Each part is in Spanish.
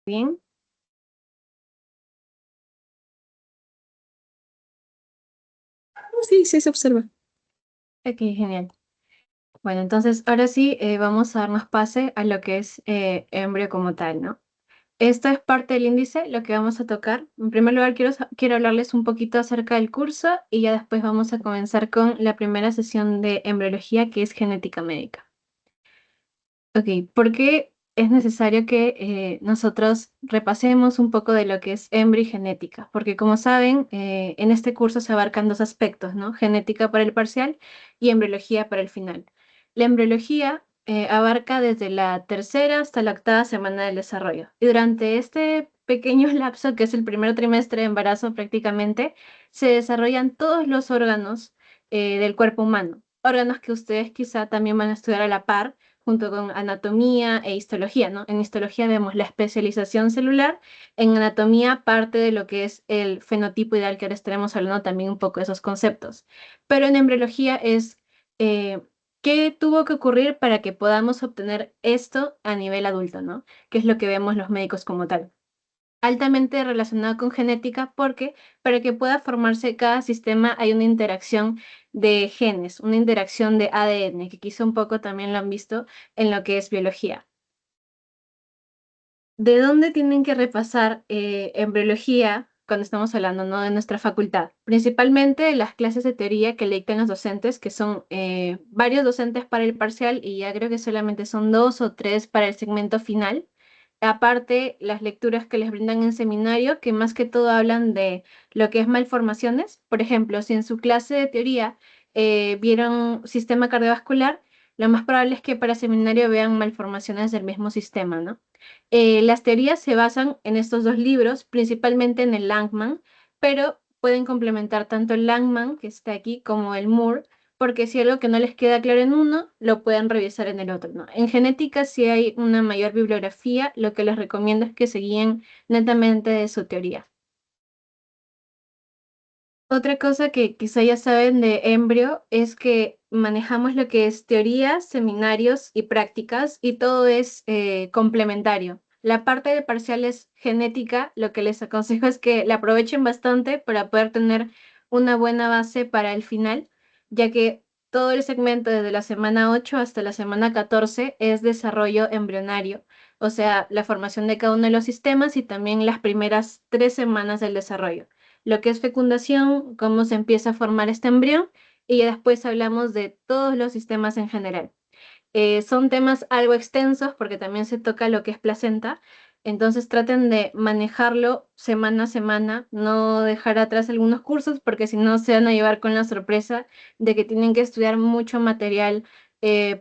Bien. Sí, sí se observa. Ok, genial. Bueno, entonces ahora sí vamos a darnos pase a lo que es embrio como tal, ¿no? Esto es parte del índice, lo que vamos a tocar. En primer lugar, quiero hablarles un poquito acerca del curso y ya después vamos a comenzar con la primera sesión de embriología, que es genética médica. Ok, ¿por qué es necesario que nosotros repasemos un poco de lo que es embriogenética? Porque como saben, en este curso se abarcan dos aspectos, ¿no? Genética para el parcial y embriología para el final. La embriología abarca desde la tercera hasta la octava semana del desarrollo. Y durante este pequeño lapso, que es el primer trimestre de embarazo prácticamente, se desarrollan todos los órganos del cuerpo humano. Órganos que ustedes quizá también van a estudiar a la par junto con anatomía e histología, ¿no? En histología vemos la especialización celular, en anatomía parte de lo que es el fenotipo ideal, que ahora estaremos hablando también un poco de esos conceptos. Pero en embriología es eh, qué tuvo que ocurrir para que podamos obtener esto a nivel adulto, ¿no? Que es lo que vemos los médicos como tal altamente relacionado con genética porque para que pueda formarse cada sistema hay una interacción de genes, una interacción de ADN, que quizá un poco también lo han visto en lo que es biología. ¿De dónde tienen que repasar embriología cuando estamos hablando, ¿no? De nuestra facultad? Principalmente las clases de teoría que le dictan los docentes, que son varios docentes para el parcial y ya creo que solamente son dos o tres para el segmento final. Aparte, las lecturas que les brindan en seminario, que más que todo hablan de lo que es malformaciones. Por ejemplo, si en su clase de teoría vieron sistema cardiovascular, lo más probable es que para seminario vean malformaciones del mismo sistema, ¿no? Las teorías se basan en estos dos libros, principalmente en el Langman, pero pueden complementar tanto el Langman, que está aquí, como el Moore, porque si algo que no les queda claro en uno, lo pueden revisar en el otro, ¿no? En genética, si hay una mayor bibliografía, lo que les recomiendo es que se guíen netamente de su teoría. Otra cosa que quizá ya saben de Embrio es que manejamos lo que es teorías, seminarios y prácticas y todo es complementario. La parte de parcial es genética, lo que les aconsejo es que la aprovechen bastante para poder tener una buena base para el final, ya que todo el segmento desde la semana 8 hasta la semana 14 es desarrollo embrionario, o sea, la formación de cada uno de los sistemas y también las primeras 3 semanas del desarrollo lo que es fecundación, cómo se empieza a formar este embrión y ya después hablamos de todos los sistemas en general. Son temas algo extensos porque también se toca lo que es placenta, entonces traten de manejarlo semana a semana, no dejar atrás algunos cursos porque si no se van a llevar con la sorpresa de que tienen que estudiar mucho material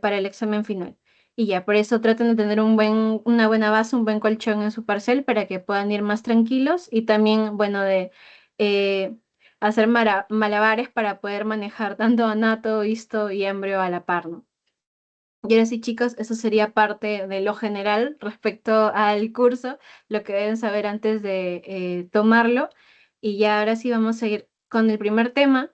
para el examen final. Y ya, por eso traten de tener una buena base, un buen colchón en su parcial para que puedan ir más tranquilos y también, bueno, de eh, hacer malabares para poder manejar tanto anato, histo y embrio a la par, ¿no? Y ahora sí, chicos, eso sería parte de lo general respecto al curso, lo que deben saber antes de tomarlo. Y ya ahora sí vamos a ir con el primer tema,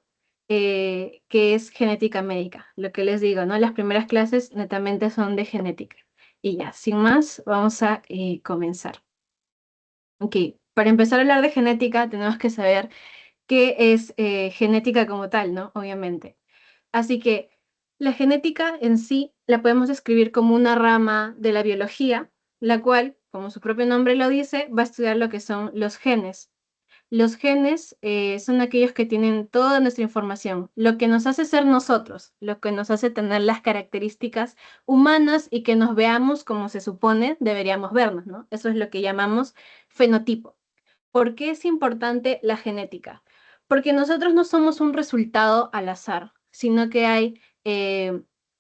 que es genética médica. Lo que les digo, ¿no? Las primeras clases netamente son de genética. Y ya, sin más, vamos a comenzar. Ok, para empezar a hablar de genética, tenemos que saber qué es genética como tal, ¿no? Obviamente. Así que la genética en sí la podemos describir como una rama de la biología, la cual, como su propio nombre lo dice, va a estudiar lo que son los genes. Los genes son aquellos que tienen toda nuestra información, lo que nos hace ser nosotros, lo que nos hace tener las características humanas y que nos veamos como se supone deberíamos vernos, ¿no? Eso es lo que llamamos fenotipo. ¿Por qué es importante la genética? Porque nosotros no somos un resultado al azar, sino que hay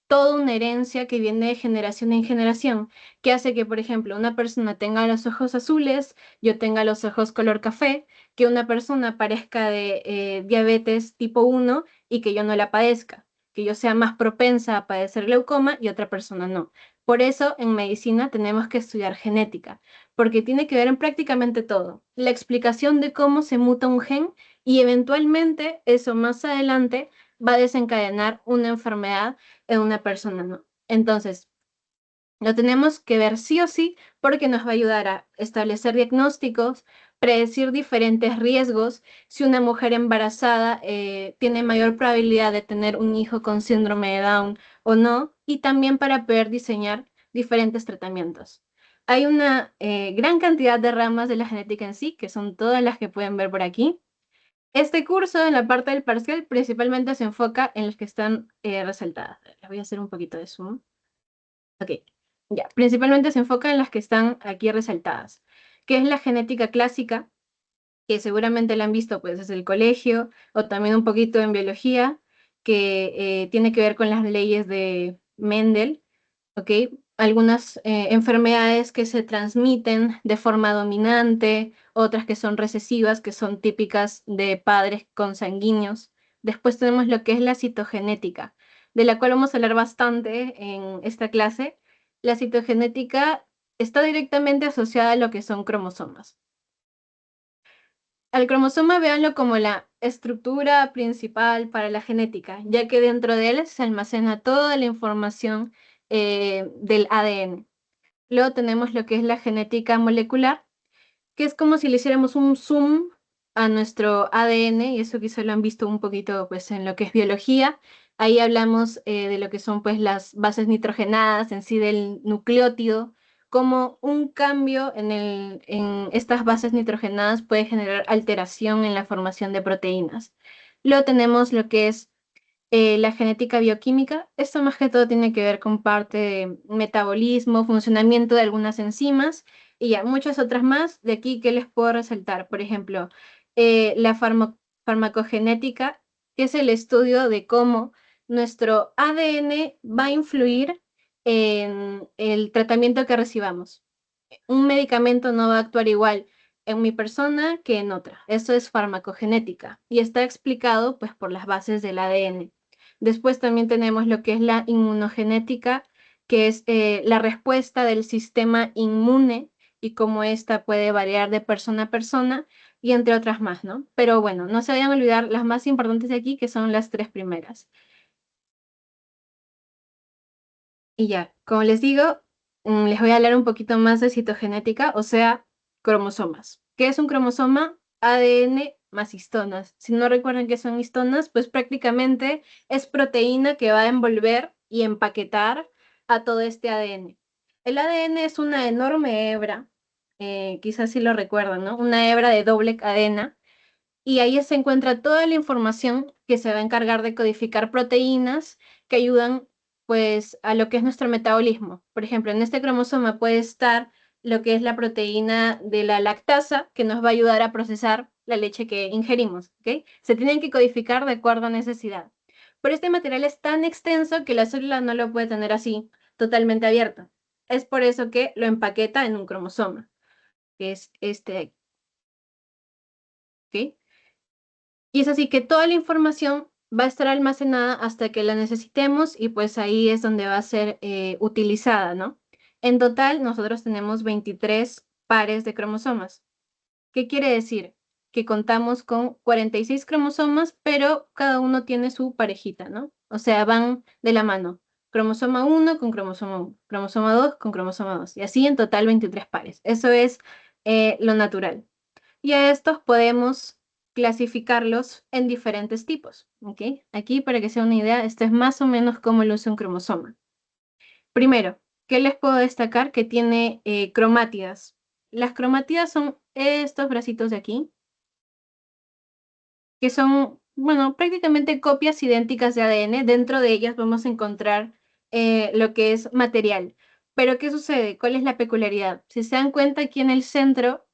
toda una herencia que viene de generación en generación, que hace que, por ejemplo, una persona tenga los ojos azules, yo tenga los ojos color café, que una persona parezca de diabetes tipo 1 y que yo no la padezca, que yo sea más propensa a padecer glaucoma y otra persona no. Por eso en medicina tenemos que estudiar genética porque tiene que ver en prácticamente todo. La explicación de cómo se muta un gen y eventualmente eso más adelante va a desencadenar una enfermedad en una persona, ¿no? Entonces, Lo tenemos que ver sí o sí porque nos va a ayudar a establecer diagnósticos, predecir diferentes riesgos, si una mujer embarazada tiene mayor probabilidad de tener un hijo con síndrome de Down o no, y también para poder diseñar diferentes tratamientos. Hay una gran cantidad de ramas de la genética en sí, que son todas las que pueden ver por aquí. Este curso, en la parte del parcial, principalmente se enfoca en las que están resaltadas. Les voy a hacer un poquito de zoom. Ok, ya. Principalmente se enfoca en las que están aquí resaltadas, que es la genética clásica, que seguramente la han visto pues desde el colegio o también un poquito en biología, que tiene que ver con las leyes de Mendel, ¿ok? Algunas enfermedades que se transmiten de forma dominante, otras que son recesivas, que son típicas de padres consanguíneos. Después tenemos lo que es la citogenética, de la cual vamos a hablar bastante en esta clase. La citogenética está directamente asociada a lo que son cromosomas. Al cromosoma véanlo como la estructura principal para la genética, ya que dentro de él se almacena toda la información del ADN. Luego tenemos lo que es la genética molecular, que es como si le hiciéramos un zoom a nuestro ADN, y eso quizá lo han visto un poquito pues, en lo que es biología. Ahí hablamos de lo que son pues, las bases nitrogenadas en sí del nucleótido, como un cambio en estas bases nitrogenadas puede generar alteración en la formación de proteínas. Luego tenemos lo que es la genética bioquímica. Esto más que todo tiene que ver con parte de metabolismo, funcionamiento de algunas enzimas y ya muchas otras más. De aquí, ¿qué les puedo resaltar? Por ejemplo, la farmacogenética, que es el estudio de cómo nuestro ADN va a influir en el tratamiento que recibamos. Un medicamento no va a actuar igual en mi persona que en otra. Eso es farmacogenética y está explicado pues por las bases del ADN. Después también tenemos lo que es la inmunogenética, que es la respuesta del sistema inmune y cómo ésta puede variar de persona a persona y entre otras más, ¿no? Pero bueno, no se vayan a olvidar las más importantes de aquí, que son las tres primeras. Y ya, como les digo, les voy a hablar un poquito más de citogenética, o sea, cromosomas. ¿Qué es un cromosoma? ADN más histonas. Si no recuerdan qué son histonas, pues prácticamente es proteína que va a envolver y empaquetar a todo este ADN. El ADN es una enorme hebra, quizás si lo recuerdan, ¿no? Una hebra de doble cadena y ahí se encuentra toda la información que se va a encargar de codificar proteínas que ayudan pues a lo que es nuestro metabolismo. Por ejemplo, en este cromosoma puede estar lo que es la proteína de la lactasa que nos va a ayudar a procesar la leche que ingerimos, ¿ok? Se tienen que codificar de acuerdo a necesidad. Pero este material es tan extenso que la célula no lo puede tener así totalmente abierto. Es por eso que lo empaqueta en un cromosoma, que es este, ¿ok? Y es así que toda la información va a estar almacenada hasta que la necesitemos y pues ahí es donde va a ser utilizada, ¿no? En total, nosotros tenemos 23 pares de cromosomas. ¿Qué quiere decir? Que contamos con 46 cromosomas, pero cada uno tiene su parejita, ¿no? O sea, van de la mano. Cromosoma 1 con cromosoma 1, cromosoma 2 con cromosoma 2, y así en total 23 pares. Eso es lo natural y a estos podemos clasificarlos en diferentes tipos, ¿ok? Aquí, para que sea una idea, esto es más o menos cómo luce un cromosoma. Primero, ¿qué les puedo destacar? Que tiene cromátidas. Las cromátidas son estos bracitos de aquí, que son, bueno, prácticamente copias idénticas de ADN. Dentro de ellas vamos a encontrar lo que es material. Pero, ¿qué sucede? ¿Cuál es la peculiaridad? Si se dan cuenta, aquí en el centro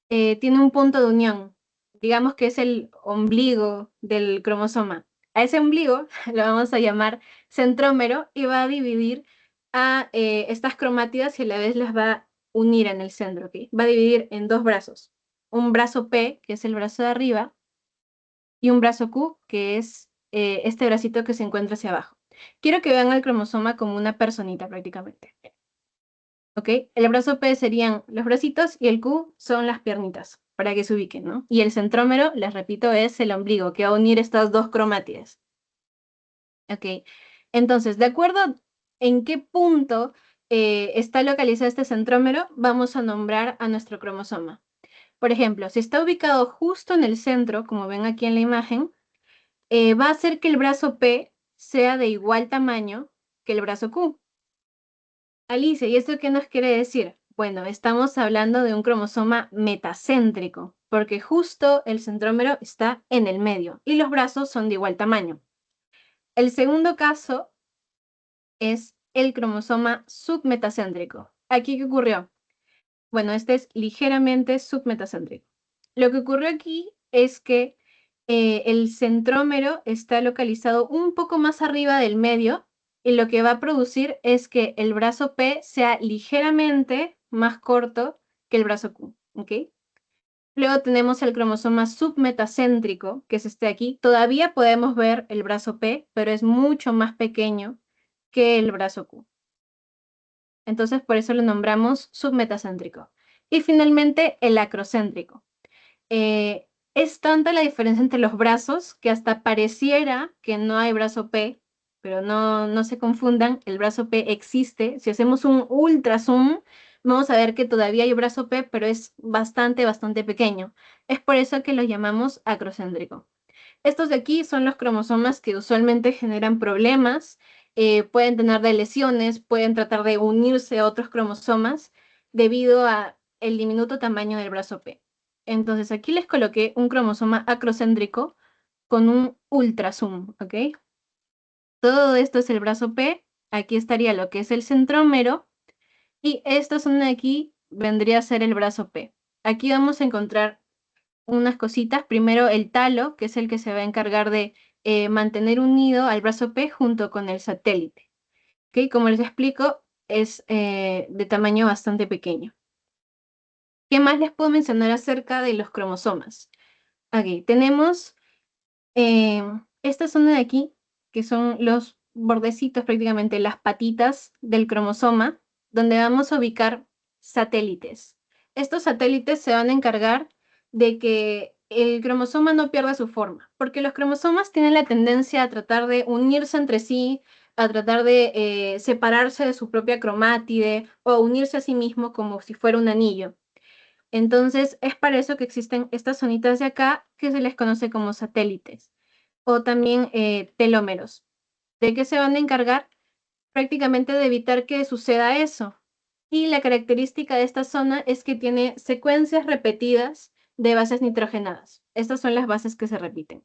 tiene un punto de unión, digamos que es el ombligo del cromosoma. A ese ombligo lo vamos a llamar centrómero y va a dividir a estas cromátidas y a la vez las va a unir en el centro, ¿ok? Va a dividir en dos brazos. Un brazo P, que es el brazo de arriba, y un brazo Q, que es este bracito que se encuentra hacia abajo. Quiero que vean el cromosoma como una personita prácticamente. ¿Ok? El brazo P serían los bracitos y el Q son las piernitas, para que se ubiquen, ¿no? Y el centrómero, les repito, es el ombligo, que va a unir estas dos cromátides. ¿Ok? Entonces, de acuerdo en qué punto está localizado este centrómero, vamos a nombrar a nuestro cromosoma. Por ejemplo, si está ubicado justo en el centro, como ven aquí en la imagen, va a hacer que el brazo P sea de igual tamaño que el brazo Q. Alicia, ¿y esto qué nos quiere decir? Bueno, estamos hablando de un cromosoma metacéntrico, porque justo el centrómero está en el medio y los brazos son de igual tamaño. El segundo caso es el cromosoma submetacéntrico. ¿Aquí qué ocurrió? Bueno, este es ligeramente submetacéntrico. Lo que ocurrió aquí es que el centrómero está localizado un poco más arriba del medio y lo que va a producir es que el brazo P sea ligeramente más corto que el brazo Q, ¿ok? Luego tenemos el cromosoma submetacéntrico, que es este de aquí. Todavía podemos ver el brazo P, pero es mucho más pequeño que el brazo Q. Entonces, por eso lo nombramos submetacéntrico. Y finalmente, el acrocéntrico. Es tanta la diferencia entre los brazos que hasta pareciera que no hay brazo P, pero no se confundan, el brazo P existe. Si hacemos un ultra zoom, vamos a ver que todavía hay brazo P, pero es bastante pequeño. Es por eso que lo llamamos acrocéntrico. Estos de aquí son los cromosomas que usualmente generan problemas, pueden tener de lesiones, pueden tratar de unirse a otros cromosomas debido a el diminuto tamaño del brazo P. Entonces aquí les coloqué un cromosoma acrocéntrico con un ultrazoom, ¿ok? Todo esto es el brazo P, aquí estaría lo que es el centrómero, y esta zona de aquí vendría a ser el brazo P. Aquí vamos a encontrar unas cositas. Primero el talo, que es el que se va a encargar de mantener unido al brazo P junto con el satélite. ¿Okay? Como les explico, es de tamaño bastante pequeño. ¿Qué más les puedo mencionar acerca de los cromosomas? Aquí tenemos esta zona de aquí, que son los bordecitos, prácticamente las patitas del cromosoma, donde vamos a ubicar satélites. Estos satélites se van a encargar de que el cromosoma no pierda su forma, porque los cromosomas tienen la tendencia a tratar de unirse entre sí, a tratar de separarse de su propia cromátide o a unirse a sí mismo como si fuera un anillo. Entonces, es para eso que existen estas zonitas de acá que se les conoce como satélites o también telómeros. ¿De qué se van a encargar? Prácticamente de evitar que suceda eso. Y la característica de esta zona es que tiene secuencias repetidas de bases nitrogenadas. Estas son las bases que se repiten.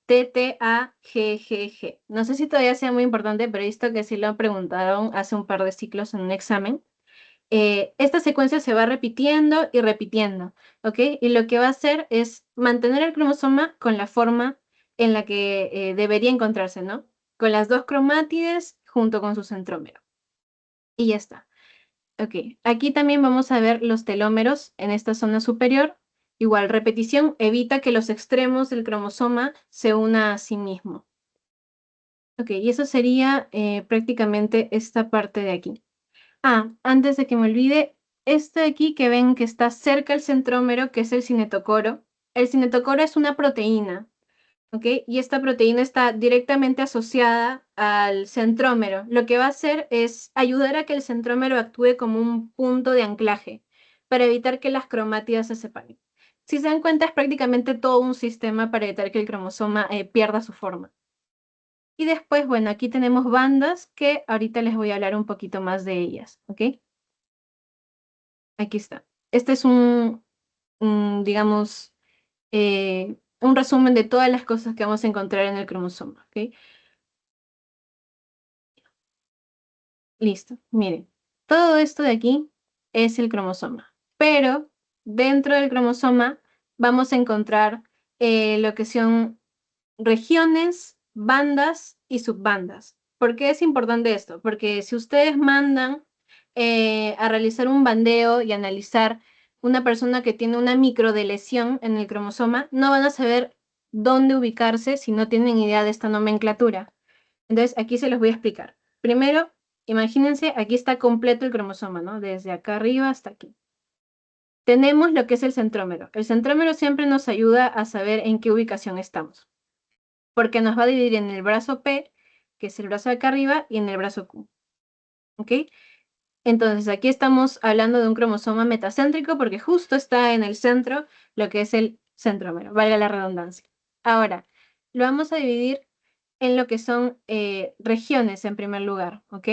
T, T, A, G, G, G. No sé si todavía sea muy importante, pero he visto que sí lo preguntaron hace un par de ciclos en un examen. Esta secuencia se va repitiendo y repitiendo, ¿ok? Y lo que va a hacer es mantener el cromosoma con la forma en la que debería encontrarse, ¿no? Con las dos cromátides junto con su centrómero. Y ya está. Ok, aquí también vamos a ver los telómeros en esta zona superior. Igual, repetición evita que los extremos del cromosoma se una a sí mismo. Ok, y eso sería prácticamente esta parte de aquí. Ah, antes de que me olvide, este de aquí que ven que está cerca del centrómero, que es el cinetocoro. El cinetocoro es una proteína, ¿ok? Y esta proteína está directamente asociada al centrómero. Lo que va a hacer es ayudar a que el centrómero actúe como un punto de anclaje para evitar que las cromátidas se separen. Si se dan cuenta, es prácticamente todo un sistema para evitar que el cromosoma pierda su forma. Y después, bueno, aquí tenemos bandas que ahorita les voy a hablar un poquito más de ellas, ¿ok? Aquí está. Este es digamos, un resumen de todas las cosas que vamos a encontrar en el cromosoma, ¿ok? Listo, miren. Todo esto de aquí es el cromosoma, pero dentro del cromosoma vamos a encontrar lo que son regiones, bandas y subbandas. ¿Por qué es importante esto? Porque si ustedes mandan a realizar un bandeo y analizar una persona que tiene una microdeleción en el cromosoma, no van a saber dónde ubicarse si no tienen idea de esta nomenclatura. Entonces, aquí se los voy a explicar. Primero, imagínense, aquí está completo el cromosoma, ¿no? Desde acá arriba hasta aquí. Tenemos lo que es el centrómero. El centrómero siempre nos ayuda a saber en qué ubicación estamos, porque nos va a dividir en el brazo P, que es el brazo de acá arriba, y en el brazo Q. ¿Ok? Entonces, aquí estamos hablando de un cromosoma metacéntrico porque justo está en el centro, lo que es el centrómero, valga la redundancia. Ahora, lo vamos a dividir en lo que son regiones en primer lugar, ¿ok?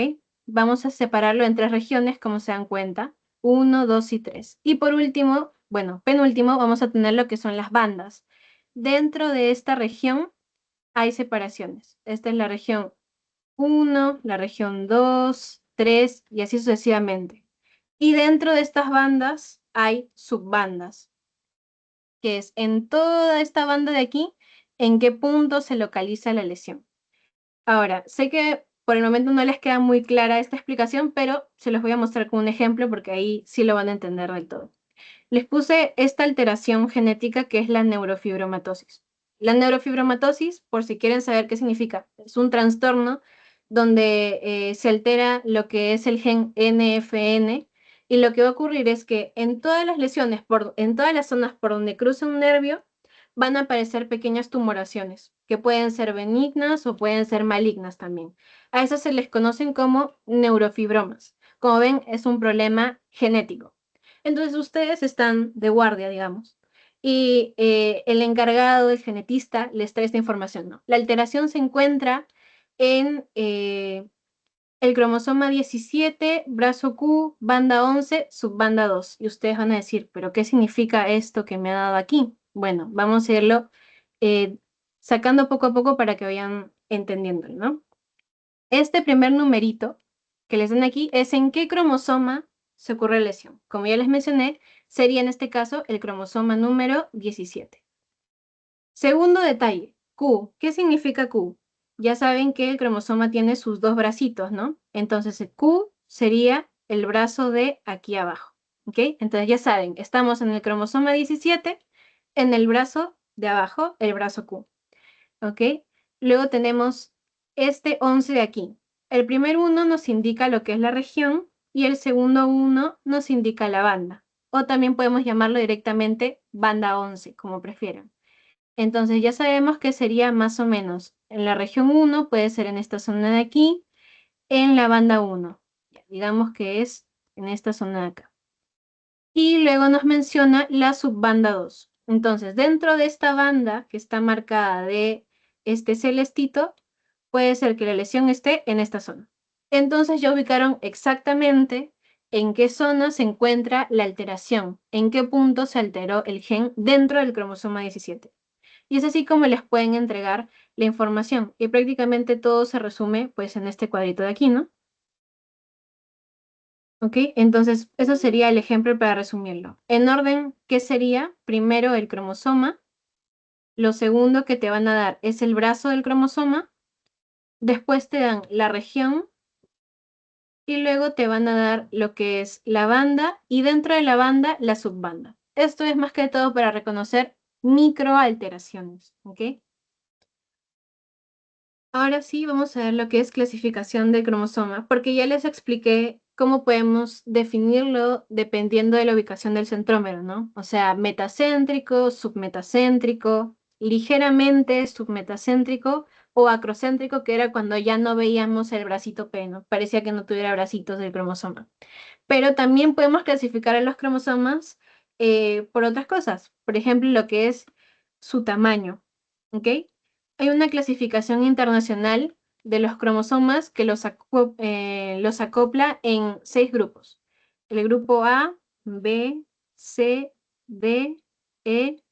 Vamos a separarlo en 3 regiones, como se dan cuenta, 1, 2 y 3. Y por último, bueno, penúltimo, vamos a tener lo que son las bandas. Dentro de esta región hay separaciones. Esta es la región 1, la región 2, 3 y así sucesivamente. Y dentro de estas bandas hay subbandas, que es en toda esta banda de aquí, en qué punto se localiza la lesión. Ahora, sé que por el momento no les queda muy clara esta explicación, pero se los voy a mostrar con un ejemplo porque ahí sí lo van a entender del todo. Les puse esta alteración genética que es la neurofibromatosis. La neurofibromatosis, por si quieren saber qué significa, es un trastorno donde se altera lo que es el gen NFN y lo que va a ocurrir es que en todas las lesiones, en todas las zonas por donde cruza un nervio, van a aparecer pequeñas tumoraciones que pueden ser benignas o pueden ser malignas también. A esas se les conocen como neurofibromas. Como ven, es un problema genético. Entonces ustedes están de guardia, digamos, y el encargado, el genetista, les trae esta información, ¿no? La alteración se encuentra en el cromosoma 17, brazo Q, banda 11, subbanda 2. Y ustedes van a decir, ¿pero qué significa esto que me ha dado aquí? Bueno, vamos a irlo eh, sacando poco a poco para que vayan entendiendo, ¿no? Este primer numerito que les dan aquí es en qué cromosoma se ocurre la lesión. Como ya les mencioné, sería en este caso el cromosoma número 17. Segundo detalle, Q. ¿Qué significa Q? Ya saben que el cromosoma tiene sus 2 bracitos, ¿no? Entonces el Q sería el brazo de aquí abajo, ¿ok? Entonces ya saben, estamos en el cromosoma 17, en el brazo de abajo, el brazo Q. ¿Ok? Luego tenemos este 11 de aquí. El primer 1 nos indica lo que es la región y el segundo 1 nos indica la banda. O también podemos llamarlo directamente banda 11, como prefieran. Entonces ya sabemos que sería más o menos en la región 1, puede ser en esta zona de aquí, en la banda 1. Digamos que es en esta zona de acá. Y luego nos menciona la subbanda 2. Entonces, dentro de esta banda que está marcada de este celestito, puede ser que la lesión esté en esta zona. Entonces ya ubicaron exactamente en qué zona se encuentra la alteración, en qué punto se alteró el gen dentro del cromosoma 17. Y es así como les pueden entregar la información. Y prácticamente todo se resume pues en este cuadrito de aquí, ¿no? ¿Ok? Entonces, eso sería el ejemplo para resumirlo. En orden, ¿qué sería? Primero el cromosoma. Lo segundo que te van a dar es el brazo del cromosoma. Después te dan la región. Y luego te van a dar lo que es la banda. Y dentro de la banda, la subbanda. Esto es más que todo para reconocer microalteraciones. ¿Ok? Ahora sí vamos a ver lo que es clasificación del cromosoma, porque ya les expliqué cómo podemos definirlo dependiendo de la ubicación del centrómero, ¿no? O sea, metacéntrico, submetacéntrico, ligeramente submetacéntrico o acrocéntrico, que era cuando ya no veíamos el bracito P, ¿no? Parecía que no tuviera bracitos del cromosoma. Pero también podemos clasificar a los cromosomas por otras cosas, por ejemplo, lo que es su tamaño, ¿ok? Hay una clasificación internacional de los cromosomas que los acopla en 6 grupos. El grupo A, B, C, D, E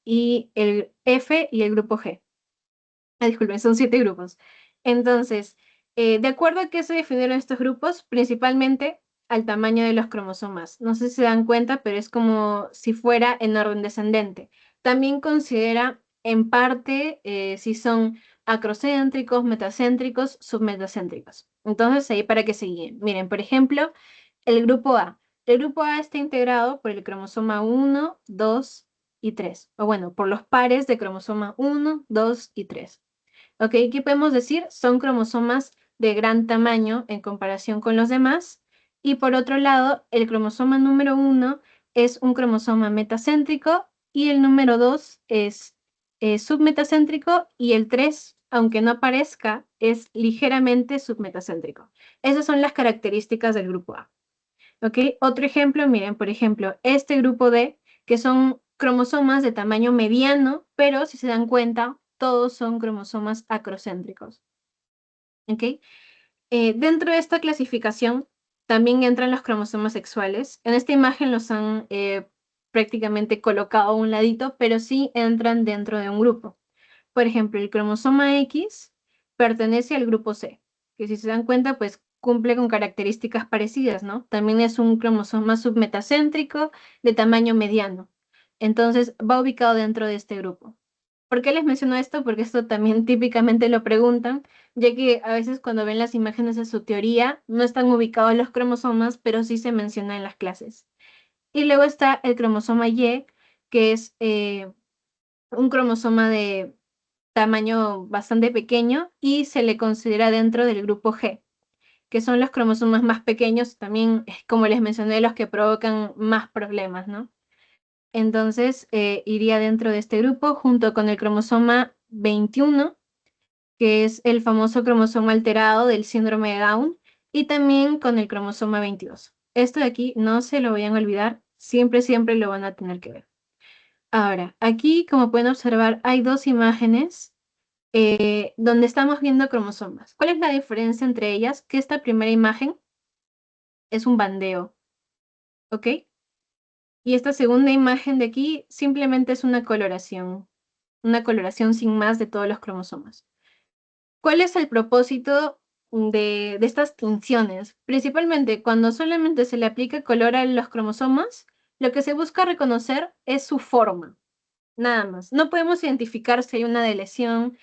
y el F y el grupo G. Disculpen, son 7 grupos. Entonces, de acuerdo a qué se definieron estos grupos, principalmente al tamaño de los cromosomas. No sé si se dan cuenta, pero es como si fuera en orden descendente. También considera en parte si son acrocéntricos, metacéntricos, submetacéntricos. Entonces, ahí para que se guíen. Miren, por ejemplo, el grupo A. El grupo A está integrado por el cromosoma 1, 2 y 3. O bueno, por los pares de cromosoma 1, 2 y 3. ¿Ok? ¿Qué podemos decir? Son cromosomas de gran tamaño en comparación con los demás. Y por otro lado, el cromosoma número 1 es un cromosoma metacéntrico y el número 2 es submetacéntrico y el 3 aunque no parezca, es ligeramente submetacéntrico. Esas son las características del grupo A. ¿Ok? Otro ejemplo, miren, por ejemplo, este grupo D, que son cromosomas de tamaño mediano, pero si se dan cuenta, todos son cromosomas acrocéntricos. ¿Ok? Dentro de esta clasificación también entran los cromosomas sexuales. En esta imagen los han prácticamente colocado a un ladito, pero sí entran dentro de un grupo. Por ejemplo, el cromosoma X pertenece al grupo C, que si se dan cuenta, pues cumple con características parecidas, ¿no? También es un cromosoma submetacéntrico de tamaño mediano. Entonces, va ubicado dentro de este grupo. ¿Por qué les menciono esto? Porque esto también típicamente lo preguntan, ya que a veces cuando ven las imágenes de su teoría, no están ubicados los cromosomas, pero sí se menciona en las clases. Y luego está el cromosoma Y, que es un cromosoma de tamaño bastante pequeño y se le considera dentro del grupo G, que son los cromosomas más pequeños, también, como les mencioné, los que provocan más problemas, ¿no? Entonces, iría dentro de este grupo junto con el cromosoma 21, que es el famoso cromosoma alterado del síndrome de Down, y también con el cromosoma 22. Esto de aquí no se lo vayan a olvidar, siempre, siempre lo van a tener que ver. Ahora, aquí, como pueden observar, hay dos imágenes donde estamos viendo cromosomas. ¿Cuál es la diferencia entre ellas? Que esta primera imagen es un bandeo, ¿ok? Y esta segunda imagen de aquí simplemente es una coloración sin más de todos los cromosomas. ¿Cuál es el propósito de estas tinciones? Principalmente cuando solamente se le aplica color a los cromosomas, lo que se busca reconocer es su forma. Nada más. No podemos identificar si hay una deleción,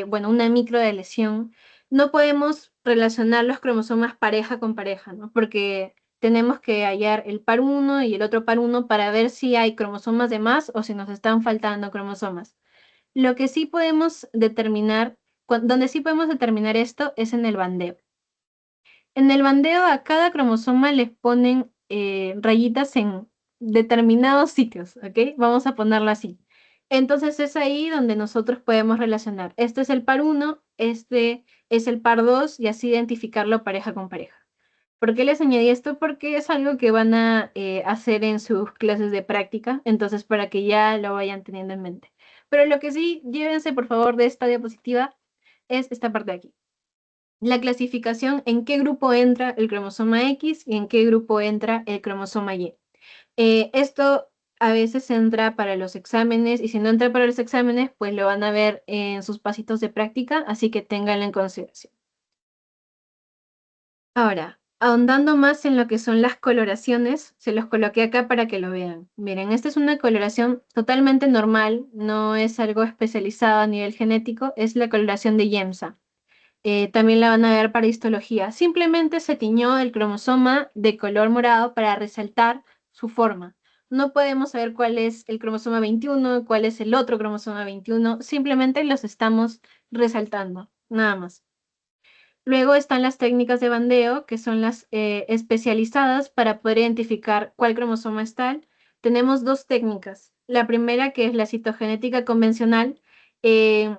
bueno, una microdeleción. No podemos relacionar los cromosomas pareja con pareja, ¿no? Porque tenemos que hallar el par 1 y el otro par 1 para ver si hay cromosomas de más o si nos están faltando cromosomas. Lo que sí podemos determinar, donde sí podemos determinar esto es en el bandeo. En el bandeo a cada cromosoma les ponen rayitas en determinados sitios, ¿ok? Vamos a ponerlo así. Entonces es ahí donde nosotros podemos relacionar. Este es el par 1, este es el par 2 y así identificarlo pareja con pareja. ¿Por qué les añadí esto? Porque es algo que van a hacer en sus clases de práctica, entonces para que ya lo vayan teniendo en mente. Pero lo que sí, llévense por favor de esta diapositiva es esta parte de aquí. La clasificación en qué grupo entra el cromosoma X y en qué grupo entra el cromosoma Y. Esto a veces entra para los exámenes y si no entra para los exámenes, pues lo van a ver en sus pasitos de práctica, así que ténganlo en consideración. Ahora, ahondando más en lo que son las coloraciones, se los coloqué acá para que lo vean. Miren, esta es una coloración totalmente normal, no es algo especializado a nivel genético, es la coloración de Yemsa. También la van a ver para histología. Simplemente se tiñó el cromosoma de color morado para resaltar su forma. No podemos saber cuál es el cromosoma 21, cuál es el otro cromosoma 21, simplemente los estamos resaltando, nada más. Luego están las técnicas de bandeo, que son las especializadas para poder identificar cuál cromosoma es tal. Tenemos dos técnicas. La primera, que es la citogenética convencional, eh,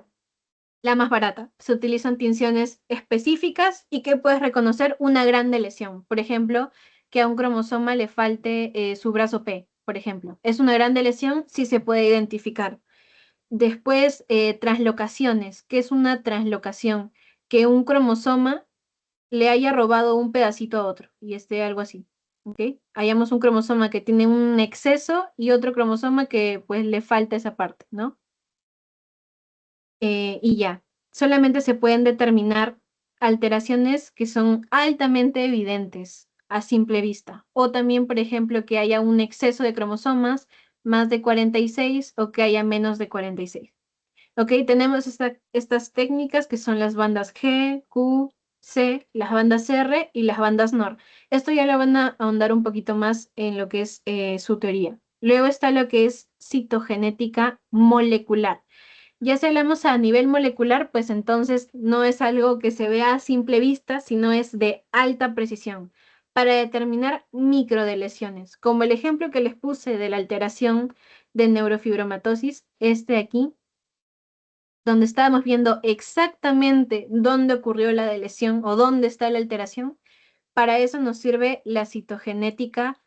la más barata. Se utilizan tinciones específicas y que puedes reconocer una grande lesión. Por ejemplo, que a un cromosoma le falte su brazo P, por ejemplo. Es una grande lesión, sí se puede identificar. Después, translocaciones. ¿Qué es una translocación? Que un cromosoma le haya robado un pedacito a otro y esté algo así. ¿Ok? Hayamos un cromosoma que tiene un exceso y otro cromosoma que pues le falta esa parte, ¿no? Y ya, solamente se pueden determinar alteraciones que son altamente evidentes a simple vista. O también, por ejemplo, que haya un exceso de cromosomas, más de 46 o que haya menos de 46. Ok, tenemos estas técnicas que son las bandas G, Q, C, las bandas R y las bandas NOR. Esto ya lo van a ahondar un poquito más en lo que es su teoría. Luego está lo que es citogenética molecular. Ya si hablamos a nivel molecular, pues entonces no es algo que se vea a simple vista, sino es de alta precisión para determinar microdelesiones, como el ejemplo que les puse de la alteración de neurofibromatosis, este aquí, donde estábamos viendo exactamente dónde ocurrió la lesión o dónde está la alteración, para eso nos sirve la citogenética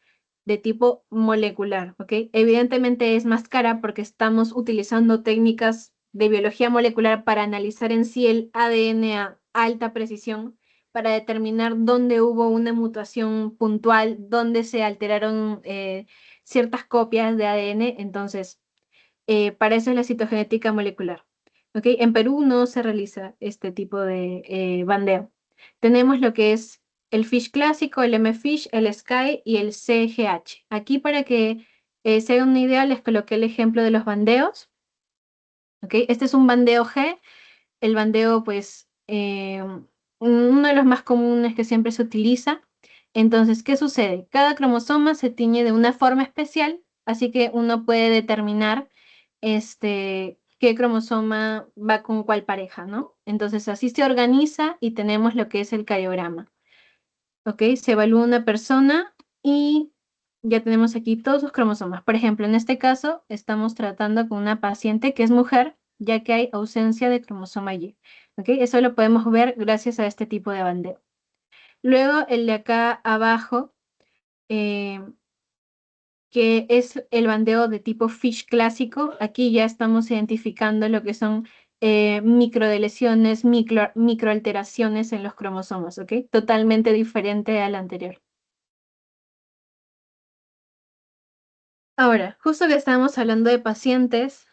de tipo molecular, ¿ok? Evidentemente es más cara porque estamos utilizando técnicas de biología molecular para analizar en sí el ADN a alta precisión, para determinar dónde hubo una mutación puntual, dónde se alteraron ciertas copias de ADN. Entonces, para eso es la citogenética molecular. ¿Ok? En Perú no se realiza este tipo de bandeo. Tenemos lo que es el FISH clásico, el MFISH, el SKY y el CGH. Aquí para que se hagan una idea les coloqué el ejemplo de los bandeos. ¿Ok? Este es un bandeo G. El bandeo, pues, uno de los más comunes que siempre se utiliza. Entonces, ¿qué sucede? Cada cromosoma se tiñe de una forma especial, así que uno puede determinar qué cromosoma va con cuál pareja, ¿no? Entonces, así se organiza y tenemos lo que es el cariograma. ¿Ok? Se evalúa una persona y ya tenemos aquí todos sus cromosomas. Por ejemplo, en este caso, estamos tratando con una paciente que es mujer, ya que hay ausencia de cromosoma Y. ¿Ok? Eso lo podemos ver gracias a este tipo de bandeo. Luego, el de acá abajo, eh, que es el bandeo de tipo FISH clásico. Aquí ya estamos identificando lo que son microdeleciones, microalteraciones en los cromosomas, ¿ok? Totalmente diferente al anterior. Ahora, justo que estábamos hablando de pacientes,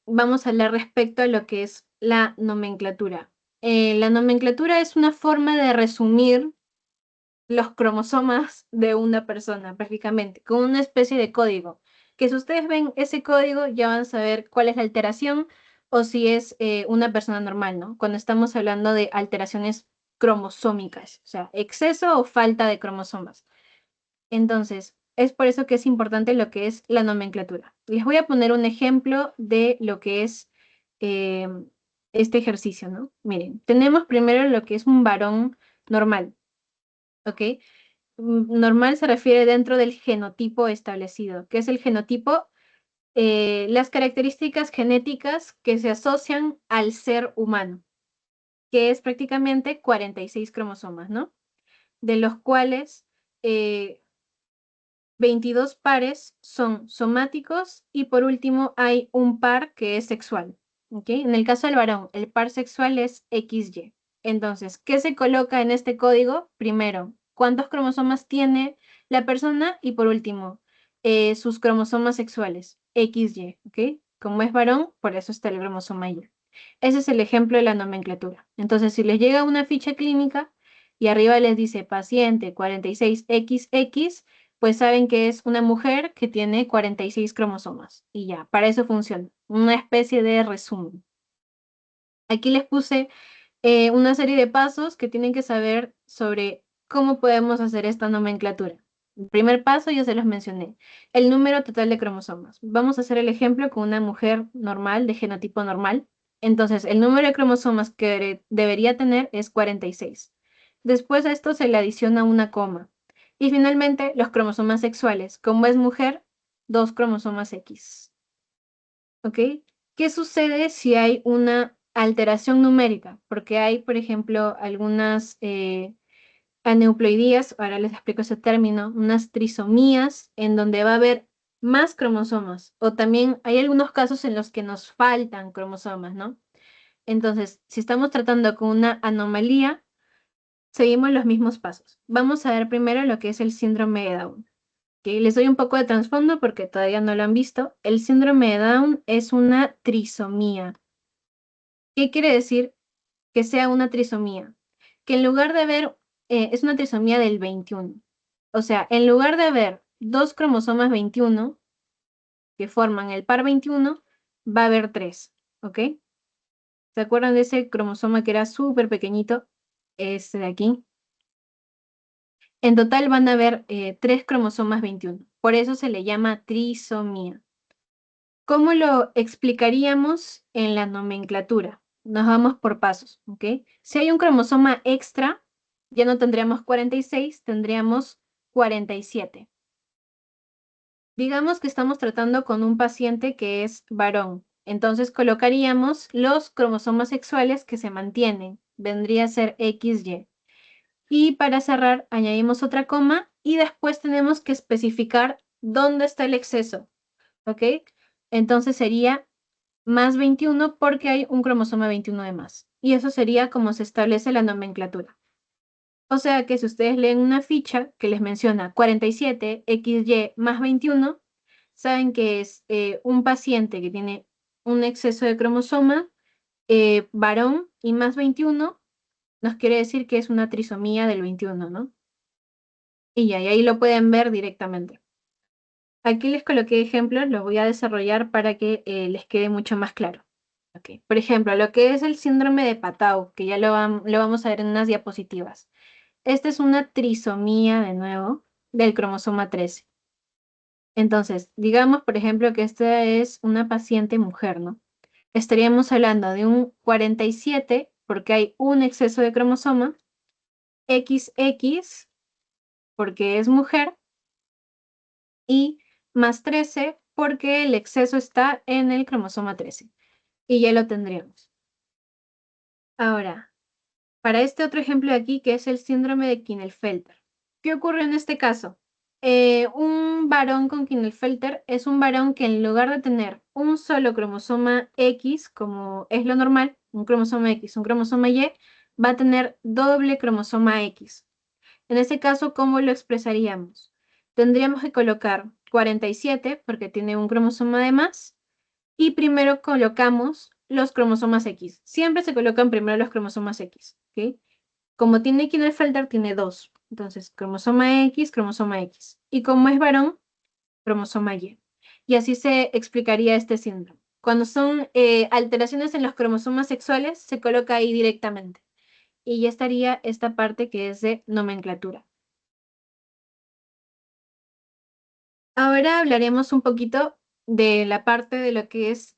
vamos a hablar respecto a lo que es la nomenclatura. La nomenclatura es una forma de resumir los cromosomas de una persona, prácticamente, con una especie de código. Que si ustedes ven ese código, ya van a saber cuál es la alteración o si es una persona normal, ¿no? Cuando estamos hablando de alteraciones cromosómicas, o sea, exceso o falta de cromosomas. Entonces, es por eso que es importante lo que es la nomenclatura. Les voy a poner un ejemplo de lo que es eh, este ejercicio, ¿no? Miren, tenemos primero lo que es un varón normal, ¿ok? Normal se refiere dentro del genotipo establecido. ¿Qué es el genotipo? Las características genéticas que se asocian al ser humano, que es prácticamente 46 cromosomas, ¿no? De los cuales eh, 22 pares son somáticos y por último hay un par que es sexual. ¿Ok? En el caso del varón, el par sexual es XY. Entonces, ¿qué se coloca en este código? Primero, ¿cuántos cromosomas tiene la persona? Y por último, sus cromosomas sexuales, XY. ¿Ok? Como es varón, por eso está el cromosoma Y. Ese es el ejemplo de la nomenclatura. Entonces, si les llega una ficha clínica y arriba les dice paciente 46XX, pues saben que es una mujer que tiene 46 cromosomas. Y ya, para eso funciona. Una especie de resumen. Aquí les puse una serie de pasos que tienen que saber sobre cómo podemos hacer esta nomenclatura. El primer paso ya se los mencioné, el número total de cromosomas. Vamos a hacer el ejemplo con una mujer normal, de genotipo normal. Entonces, el número de cromosomas que debería tener es 46. Después a esto se le adiciona una coma. Y finalmente, los cromosomas sexuales. Como es mujer, 2 cromosomas X. ¿Ok? ¿Qué sucede si hay una alteración numérica? Porque hay, por ejemplo, algunas aneuploidías, ahora les explico ese término, unas trisomías en donde va a haber más cromosomas. O también hay algunos casos en los que nos faltan cromosomas, ¿no? Entonces, si estamos tratando con una anomalía, seguimos los mismos pasos. Vamos a ver primero lo que es el síndrome de Down. ¿Ok? Les doy un poco de trasfondo porque todavía no lo han visto. El síndrome de Down es una trisomía. ¿Qué quiere decir que sea una trisomía? Que en lugar de haber, es una trisomía del 21. O sea, en lugar de haber dos cromosomas 21 que forman el par 21, va a haber tres. ¿Ok? ¿Se acuerdan de ese cromosoma que era súper pequeñito? Este de aquí. En total van a haber 3 cromosomas 21. Por eso se le llama trisomía. ¿Cómo lo explicaríamos en la nomenclatura? Nos vamos por pasos, ¿ok? Si hay un cromosoma extra, ya no tendríamos 46, tendríamos 47. Digamos que estamos tratando con un paciente que es varón. Entonces colocaríamos los cromosomas sexuales que se mantienen. Vendría a ser XY. Y para cerrar, añadimos otra coma y después tenemos que especificar dónde está el exceso, ¿ok? Entonces sería más 21 porque hay un cromosoma 21 de más. Y eso sería como se establece la nomenclatura. O sea que si ustedes leen una ficha que les menciona 47 XY más 21, saben que es un paciente que tiene un exceso de cromosoma varón y más 21, nos quiere decir que es una trisomía del 21, ¿no? Y ya, y ahí lo pueden ver directamente. Aquí les coloqué ejemplos, los voy a desarrollar para que les quede mucho más claro. Okay. Por ejemplo, lo que es el síndrome de Patau, que ya lo vamos a ver en unas diapositivas. Esta es una trisomía, de nuevo, del cromosoma 13. Entonces, digamos, por ejemplo, que esta es una paciente mujer, ¿no? Estaríamos hablando de un 47, porque hay un exceso de cromosoma, XX, porque es mujer, y más 13 porque el exceso está en el cromosoma 13. Y ya lo tendríamos. Ahora, para este otro ejemplo de aquí, que es el síndrome de Klinefelter. ¿Qué ocurre en este caso? Un varón con Klinefelter es un varón que en lugar de tener un solo cromosoma X, como es lo normal, un cromosoma X, un cromosoma Y, va a tener doble cromosoma X. En este caso, ¿cómo lo expresaríamos? Tendríamos que colocar 47 porque tiene un cromosoma de más y primero colocamos los cromosomas X. Siempre se colocan primero los cromosomas X, ¿ok? Como tiene Klinefelter, tiene dos. Entonces, cromosoma X, cromosoma X. Y como es varón, cromosoma Y. Y así se explicaría este síndrome. Cuando son alteraciones en los cromosomas sexuales, se coloca ahí directamente. Y ya estaría esta parte que es de nomenclatura. Ahora hablaremos un poquito de la parte de lo que es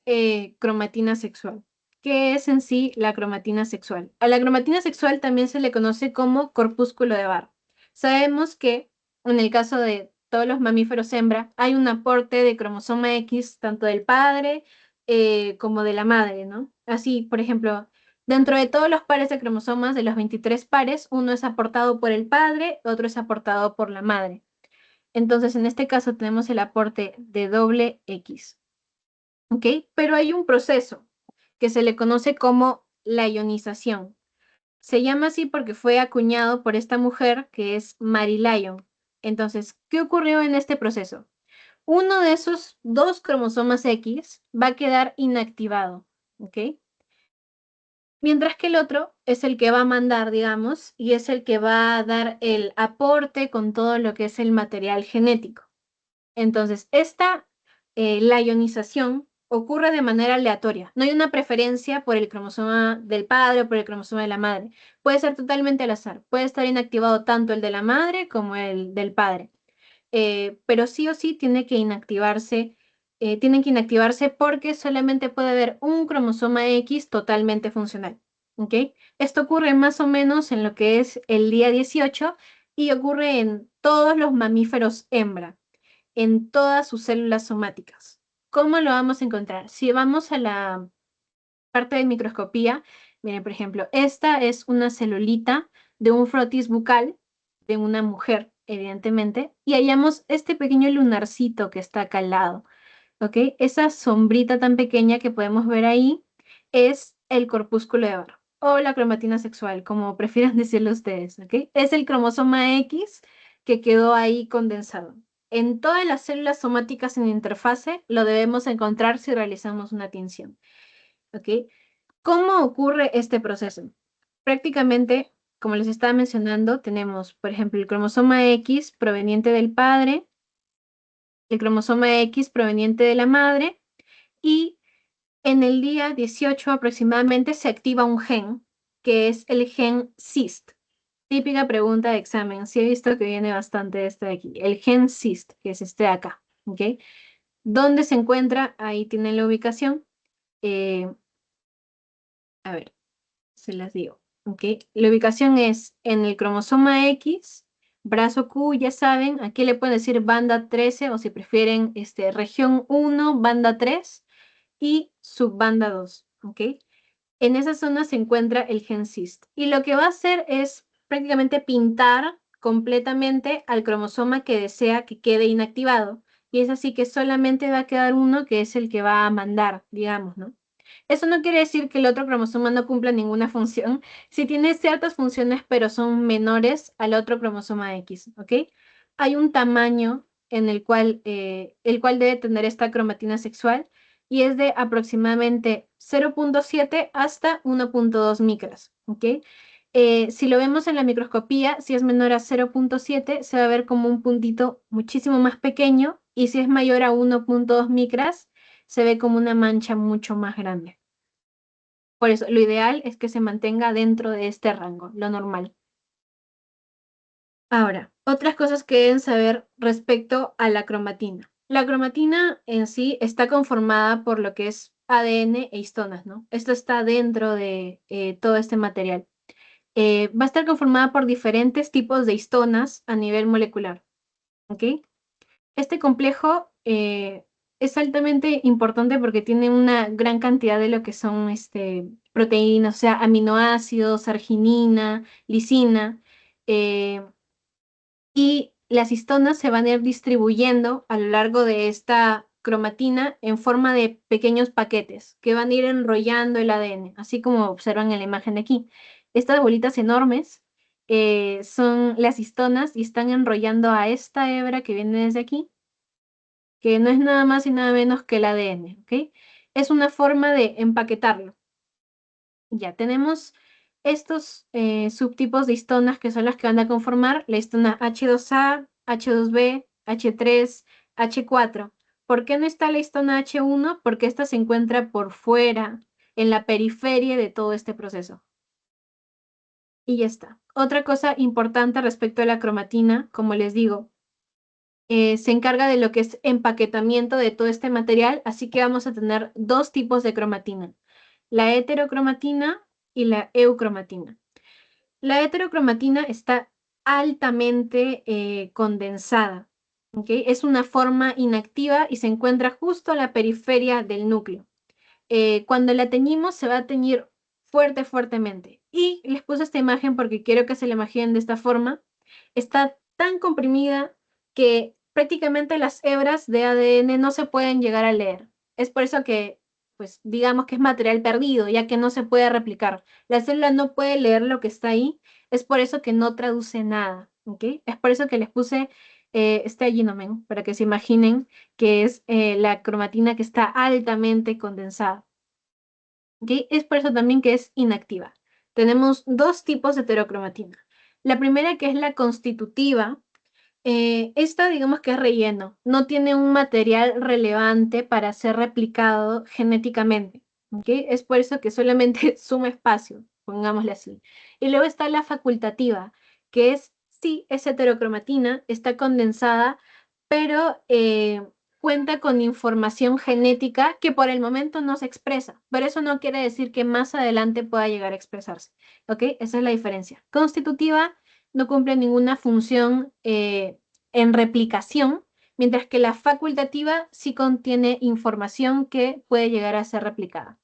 cromatina sexual. ¿Qué es en sí la cromatina sexual? A la cromatina sexual también se le conoce como corpúsculo de Barr. Sabemos que en el caso de todos los mamíferos hembra hay un aporte de cromosoma X tanto del padre como de la madre, ¿no? Así, por ejemplo, dentro de todos los pares de cromosomas, de los 23 pares, uno es aportado por el padre, otro es aportado por la madre. Entonces, en este caso tenemos el aporte de doble X, ¿ok? Pero hay un proceso que se le conoce como la ionización. Se llama así porque fue acuñado por esta mujer que es Mary Lyon. Entonces, ¿qué ocurrió en este proceso? Uno de esos dos cromosomas X va a quedar inactivado, ¿ok? Mientras que el otro es el que va a mandar, digamos, y es el que va a dar el aporte con todo lo que es el material genético. Entonces, la ionización ocurre de manera aleatoria. No hay una preferencia por el cromosoma del padre o por el cromosoma de la madre. Puede ser totalmente al azar. Puede estar inactivado tanto el de la madre como el del padre. Pero sí o sí tienen que inactivarse porque solamente puede haber un cromosoma X totalmente funcional. ¿Ok? Esto ocurre más o menos en lo que es el día 18 y ocurre en todos los mamíferos hembra en todas sus células somáticas. ¿Cómo lo vamos a encontrar? Si vamos a la parte de microscopía, miren, por ejemplo, esta es una celulita de un frotis bucal de una mujer, evidentemente, y hallamos este pequeño lunarcito que está acá al lado, ¿ok? Esa sombrita tan pequeña que podemos ver ahí es el corpúsculo de Barr o la cromatina sexual, como prefieran decirlo ustedes, ¿ok? Es el cromosoma X que quedó ahí condensado. En todas las células somáticas en interfase lo debemos encontrar si realizamos una tinción, ¿ok? ¿Cómo ocurre este proceso? Prácticamente, como les estaba mencionando, tenemos, por ejemplo, el cromosoma X proveniente del padre, el cromosoma X proveniente de la madre, y en el día 18 aproximadamente se activa un gen, que es el gen CIST. Típica pregunta de examen. Sí he visto que viene bastante este de aquí. El gen CIST, que es este de acá. ¿Ok? ¿Dónde se encuentra? Ahí tienen la ubicación. Eh, a ver, se las digo. ¿Ok? La ubicación es en el cromosoma X, brazo Q, ya saben. Aquí le pueden decir banda 13 o si prefieren región 1, banda 3. y subbanda 2, ¿ok? En esa zona se encuentra el gen CIST. Y lo que va a hacer es prácticamente pintar completamente al cromosoma que desea que quede inactivado. Y es así que solamente va a quedar uno que es el que va a mandar, digamos, ¿no? Eso no quiere decir que el otro cromosoma no cumpla ninguna función. Sí tiene ciertas funciones, pero son menores al otro cromosoma X, ¿ok? Hay un tamaño en el cual debe tener esta cromatina sexual y es de aproximadamente 0.7 hasta 1.2 micras, ¿ok? Si lo vemos en la microscopía, si es menor a 0.7, se va a ver como un puntito muchísimo más pequeño, y si es mayor a 1.2 micras, se ve como una mancha mucho más grande. Por eso, lo ideal es que se mantenga dentro de este rango, lo normal. Ahora, otras cosas que deben saber respecto a la cromatina. La cromatina en sí está conformada por lo que es ADN e histonas, ¿no? Esto está dentro de todo este material. Va a estar conformada por diferentes tipos de histonas a nivel molecular, ¿ok? Este complejo es altamente importante porque tiene una gran cantidad de lo que son proteínas, o sea, aminoácidos, arginina, lisina, eh, y las histonas se van a ir distribuyendo a lo largo de esta cromatina en forma de pequeños paquetes que van a ir enrollando el ADN, así como observan en la imagen de aquí. Estas bolitas enormes son las histonas y están enrollando a esta hebra que viene desde aquí, que no es nada más y nada menos que el ADN, ¿ok? Es una forma de empaquetarlo. Ya tenemos estos subtipos de histonas que son las que van a conformar la histona H2A, H2B, H3, H4. ¿Por qué no está la histona H1? Porque esta se encuentra por fuera, en la periferia de todo este proceso. Y ya está. Otra cosa importante respecto a la cromatina, como les digo, se encarga de lo que es empaquetamiento de todo este material, así que vamos a tener dos tipos de cromatina, la heterocromatina y la eucromatina. La heterocromatina está altamente condensada, ¿ok? Es una forma inactiva y se encuentra justo a la periferia del núcleo. Cuando la teñimos se va a teñir fuertemente. Y les puse esta imagen porque quiero que se la imaginen de esta forma. Está tan comprimida que prácticamente las hebras de ADN no se pueden llegar a leer. Es por eso que, pues, digamos que es material perdido, ya que no se puede replicar. La célula no puede leer lo que está ahí, es por eso que no traduce nada, ¿ok? Es por eso que les puse este Ginomen, para que se imaginen que es la cromatina que está altamente condensada. ¿Ok? Es por eso también que es inactiva. Tenemos dos tipos de heterocromatina. La primera, que es la constitutiva, esta digamos que es relleno, no tiene un material relevante para ser replicado genéticamente, ¿ok? Es por eso que solamente suma espacio, pongámosle así. Y luego está la facultativa, que es, sí, es heterocromatina, está condensada, pero cuenta con información genética que por el momento no se expresa, pero eso no quiere decir que más adelante pueda llegar a expresarse, ¿ok? Esa es la diferencia. Constitutiva no cumple ninguna función en replicación, mientras que la facultativa sí contiene información que puede llegar a ser replicada.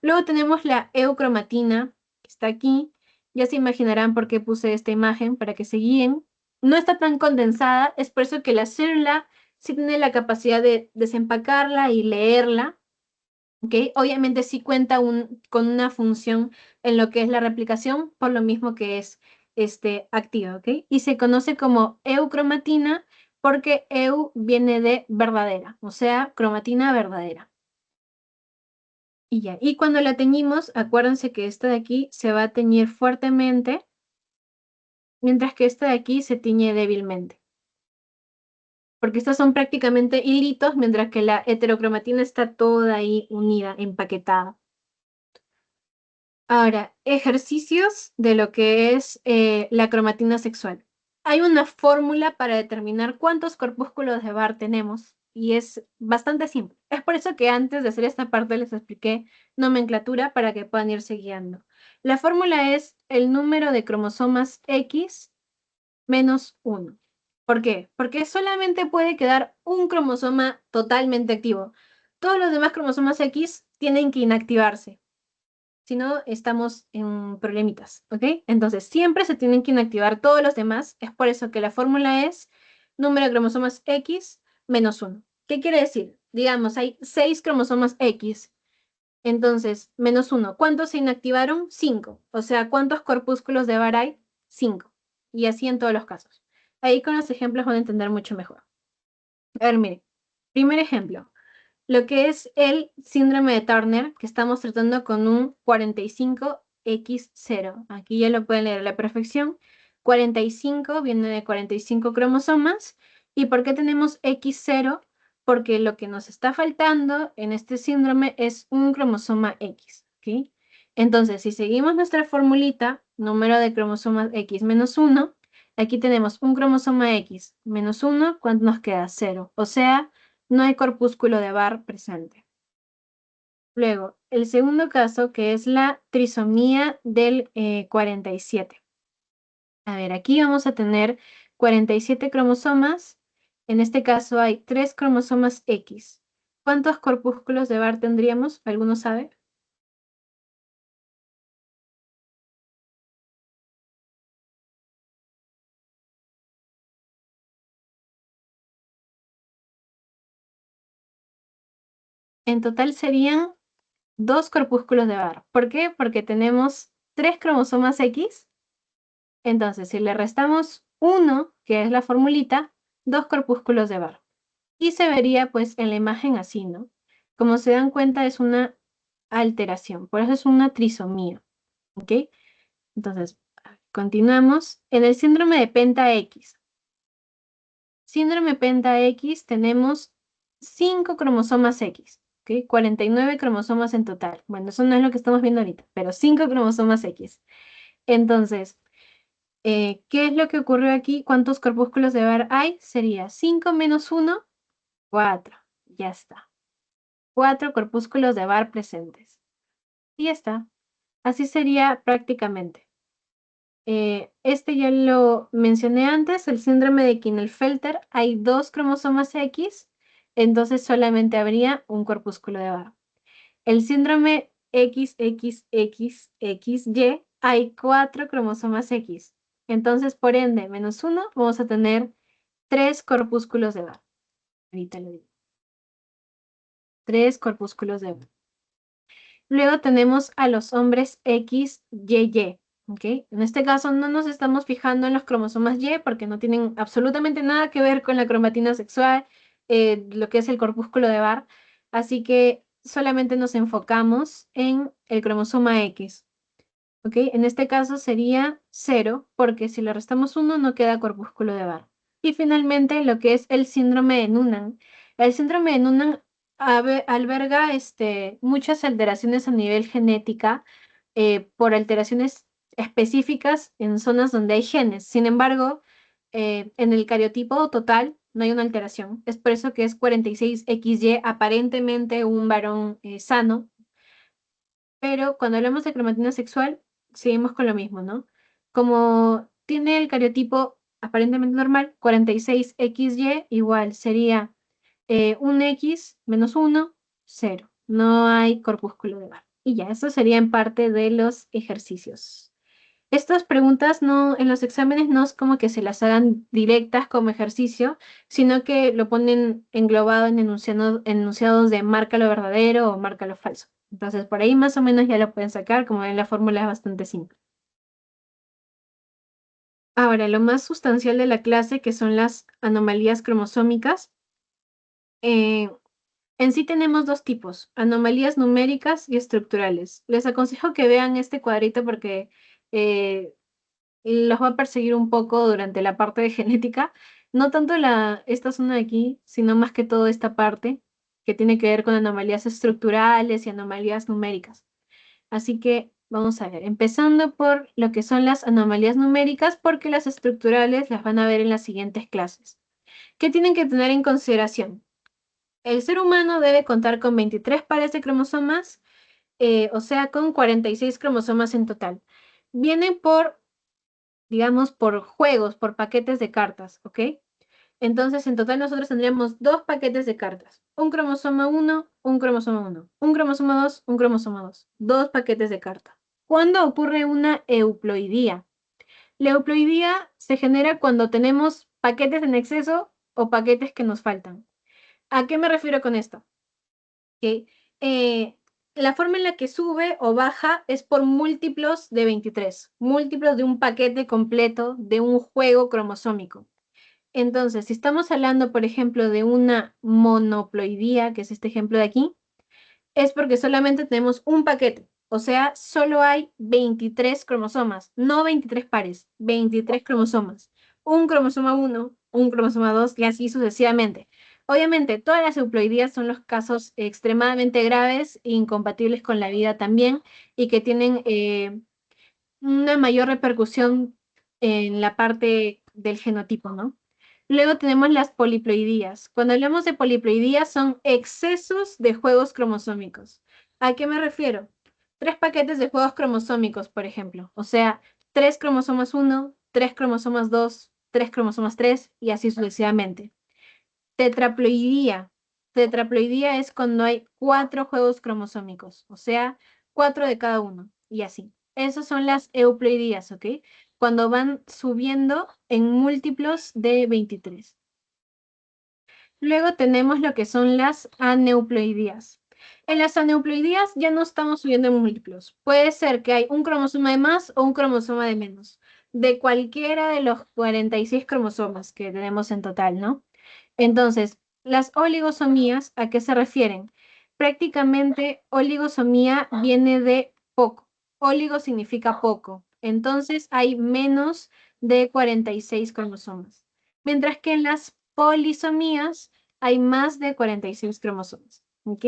Luego tenemos la eucromatina, que está aquí. Ya se imaginarán por qué puse esta imagen, para que se guíen. No está tan condensada, es por eso que la célula sí tiene la capacidad de desempacarla y leerla, ¿ok? Obviamente sí cuenta con una función en lo que es la replicación, por lo mismo que es activa, ¿ok? Y se conoce como eucromatina porque eu viene de verdadera, o sea, cromatina verdadera. Y ya, y cuando la teñimos, acuérdense que esta de aquí se va a teñir fuertemente, mientras que esta de aquí se tiñe débilmente. Porque estas son prácticamente hilitos, mientras que la heterocromatina está toda ahí unida, empaquetada. Ahora, ejercicios de lo que es la cromatina sexual. Hay una fórmula para determinar cuántos corpúsculos de Barr tenemos y es bastante simple. Es por eso que antes de hacer esta parte les expliqué nomenclatura para que puedan irse guiando. La fórmula es el número de cromosomas X menos 1. ¿Por qué? Porque solamente puede quedar un cromosoma totalmente activo. todos los demás cromosomas X tienen que inactivarse. Si no, estamos en problemitas, ¿ok? Entonces, siempre se tienen que inactivar todos los demás. Es por eso que la fórmula es número de cromosomas X menos 1. ¿Qué quiere decir? Digamos, hay 6 cromosomas X. Entonces, menos 1. ¿Cuántos se inactivaron? 5. O sea, ¿cuántos corpúsculos de Barr hay? 5. Y así en todos los casos. Ahí con los ejemplos van a entender mucho mejor. A ver, mire. Primer ejemplo. Lo que es el síndrome de Turner, que estamos tratando con un 45X0. Aquí ya lo pueden leer a la perfección. 45 viene de 45 cromosomas. ¿Y por qué tenemos X0? Porque lo que nos está faltando en este síndrome es un cromosoma X. ¿Ok? Entonces, si seguimos nuestra formulita, número de cromosomas X menos 1, aquí tenemos un cromosoma X menos 1, ¿cuánto nos queda? 0. O sea, no hay corpúsculo de Barr presente. Luego, el segundo caso, que es la trisomía del 47. A ver, aquí vamos a tener 47 cromosomas. En este caso hay 3 cromosomas X. ¿Cuántos corpúsculos de Barr tendríamos? ¿Alguno sabe? En total serían 2 corpúsculos de Barr. ¿Por qué? Porque tenemos 3 cromosomas X. Entonces, si le restamos 1, que es la formulita, 2 corpúsculos de Barr. Y se vería pues en la imagen así, ¿no? Como se dan cuenta es una alteración, por eso es una trisomía, ¿ok? Entonces, continuamos. En el síndrome de Penta X. Síndrome Penta X tenemos 5 cromosomas X, ¿ok? 49 cromosomas en total. Bueno, eso no es lo que estamos viendo ahorita, pero 5 cromosomas X. Entonces, ¿qué es lo que ocurrió aquí? ¿Cuántos corpúsculos de Barr hay? Sería 5 menos 1, 4. Ya está. 4 corpúsculos de Barr presentes. Y ya está. Así sería prácticamente. Este ya lo mencioné antes, el síndrome de Klinefelter. Hay 2 cromosomas X, entonces solamente habría un corpúsculo de Barr. El síndrome XXXXY, hay 4 cromosomas X. Entonces, por ende, menos 1, vamos a tener 3 corpúsculos de Barr. Ahorita lo digo. 3 corpúsculos de Barr. Luego tenemos a los hombres XYY, ¿ok? En este caso no nos estamos fijando en los cromosomas Y porque no tienen absolutamente nada que ver con la cromatina sexual, lo que es el corpúsculo de Barr, así que solamente nos enfocamos en el cromosoma X, ¿ok? En este caso sería 0 porque si le restamos 1 no queda corpúsculo de Barr. Y finalmente lo que es el síndrome de Noonan. El síndrome de Noonan alberga muchas alteraciones a nivel genética por alteraciones específicas en zonas donde hay genes. Sin embargo, en el cariotipo total no hay una alteración. Es por eso que es 46XY, aparentemente un varón sano. Pero cuando hablamos de cromatina sexual, seguimos con lo mismo, ¿no? Como tiene el cariotipo aparentemente normal, 46XY igual sería un X menos 1, 0. No hay corpúsculo de Barr. Y ya, eso sería en parte de los ejercicios. Estas preguntas no, en los exámenes no es como que se las hagan directas como ejercicio, sino que lo ponen englobado en enunciados de marca lo verdadero o marca lo falso. Entonces, por ahí más o menos ya lo pueden sacar, como ven, la fórmula es bastante simple. Ahora, lo más sustancial de la clase, que son las anomalías cromosómicas. eh, En sí tenemos dos tipos, anomalías numéricas y estructurales. Les aconsejo que vean este cuadrito porque eh, los va a perseguir un poco durante la parte de genética. No tanto esta zona de aquí, sino más que todo esta parte que tiene que ver con anomalías estructurales y anomalías numéricas. Así que vamos a ver, empezando por lo que son las anomalías numéricas, porque las estructurales las van a ver en las siguientes clases. ¿Qué tienen que tener en consideración? El ser humano debe contar con 23 pares de cromosomas, o sea, con 46 cromosomas en total. Vienen por, digamos, por juegos, por paquetes de cartas, ¿ok? Entonces, en total nosotros tendríamos dos paquetes de cartas. Un cromosoma 1, un cromosoma 1. Un cromosoma 2, un cromosoma 2. Dos paquetes de carta. ¿Cuándo ocurre una euploidía? La euploidía se genera cuando tenemos paquetes en exceso o paquetes que nos faltan. ¿A qué me refiero con esto? Que la forma en la que sube o baja es por múltiplos de 23, múltiplos de un paquete completo de un juego cromosómico. Entonces, si estamos hablando, por ejemplo, de una monoploidía, que es este ejemplo de aquí, es porque solamente tenemos un paquete. O sea, solo hay 23 cromosomas, no 23 pares, 23 cromosomas. Un cromosoma 1, un cromosoma 2 y así sucesivamente. Obviamente, todas las euploidías son los casos extremadamente graves e incompatibles con la vida también y que tienen una mayor repercusión en la parte del genotipo, ¿no? Luego tenemos las poliploidías. Cuando hablamos de poliploidías son excesos de juegos cromosómicos. ¿A qué me refiero? Tres paquetes de juegos cromosómicos, por ejemplo. O sea, tres cromosomas 1, tres cromosomas 2, tres cromosomas 3 y así sucesivamente. Tetraploidía. Tetraploidía es cuando hay cuatro juegos cromosómicos, o sea, cuatro de cada uno y así. Esas son las euploidías, ¿ok? Cuando van subiendo en múltiplos de 23. Luego tenemos lo que son las aneuploidías. En las aneuploidías ya no estamos subiendo en múltiplos. Puede ser que hay un cromosoma de más o un cromosoma de menos, de cualquiera de los 46 cromosomas que tenemos en total, ¿no? Entonces, las oligosomías, ¿a qué se refieren? Prácticamente oligosomía viene de poco. Oligo significa poco. Entonces, hay menos de 46 cromosomas. Mientras que en las polisomías hay más de 46 cromosomas. ¿Ok?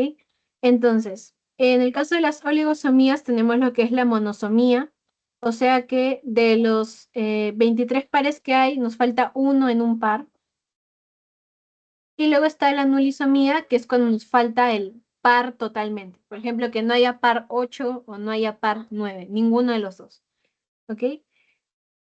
Entonces, en el caso de las oligosomías tenemos lo que es la monosomía. O sea que de los 23 pares que hay, nos falta uno en un par. Y luego está la nulisomía, que es cuando nos falta el par totalmente. Por ejemplo, que no haya par 8 o no haya par 9, ninguno de los dos. ¿Ok?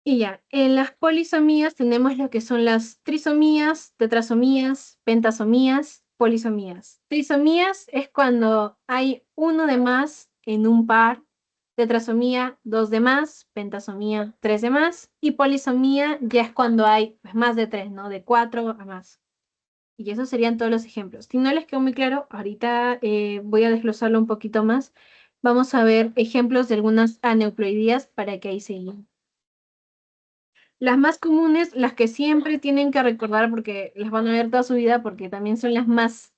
Y ya, en las polisomías tenemos lo que son las trisomías, tetrasomías, pentasomías, polisomías. Trisomías es cuando hay uno de más en un par, tetrasomía, dos de más, pentasomía, tres de más, y polisomía ya es cuando hay pues, más de tres, ¿no? De cuatro a más. Y esos serían todos los ejemplos. Si no les quedó muy claro, ahorita voy a desglosarlo un poquito más. Vamos a ver ejemplos de algunas aneuploidías para que ahí se guíen. Las más comunes, las que siempre tienen que recordar porque las van a ver toda su vida, porque también son las más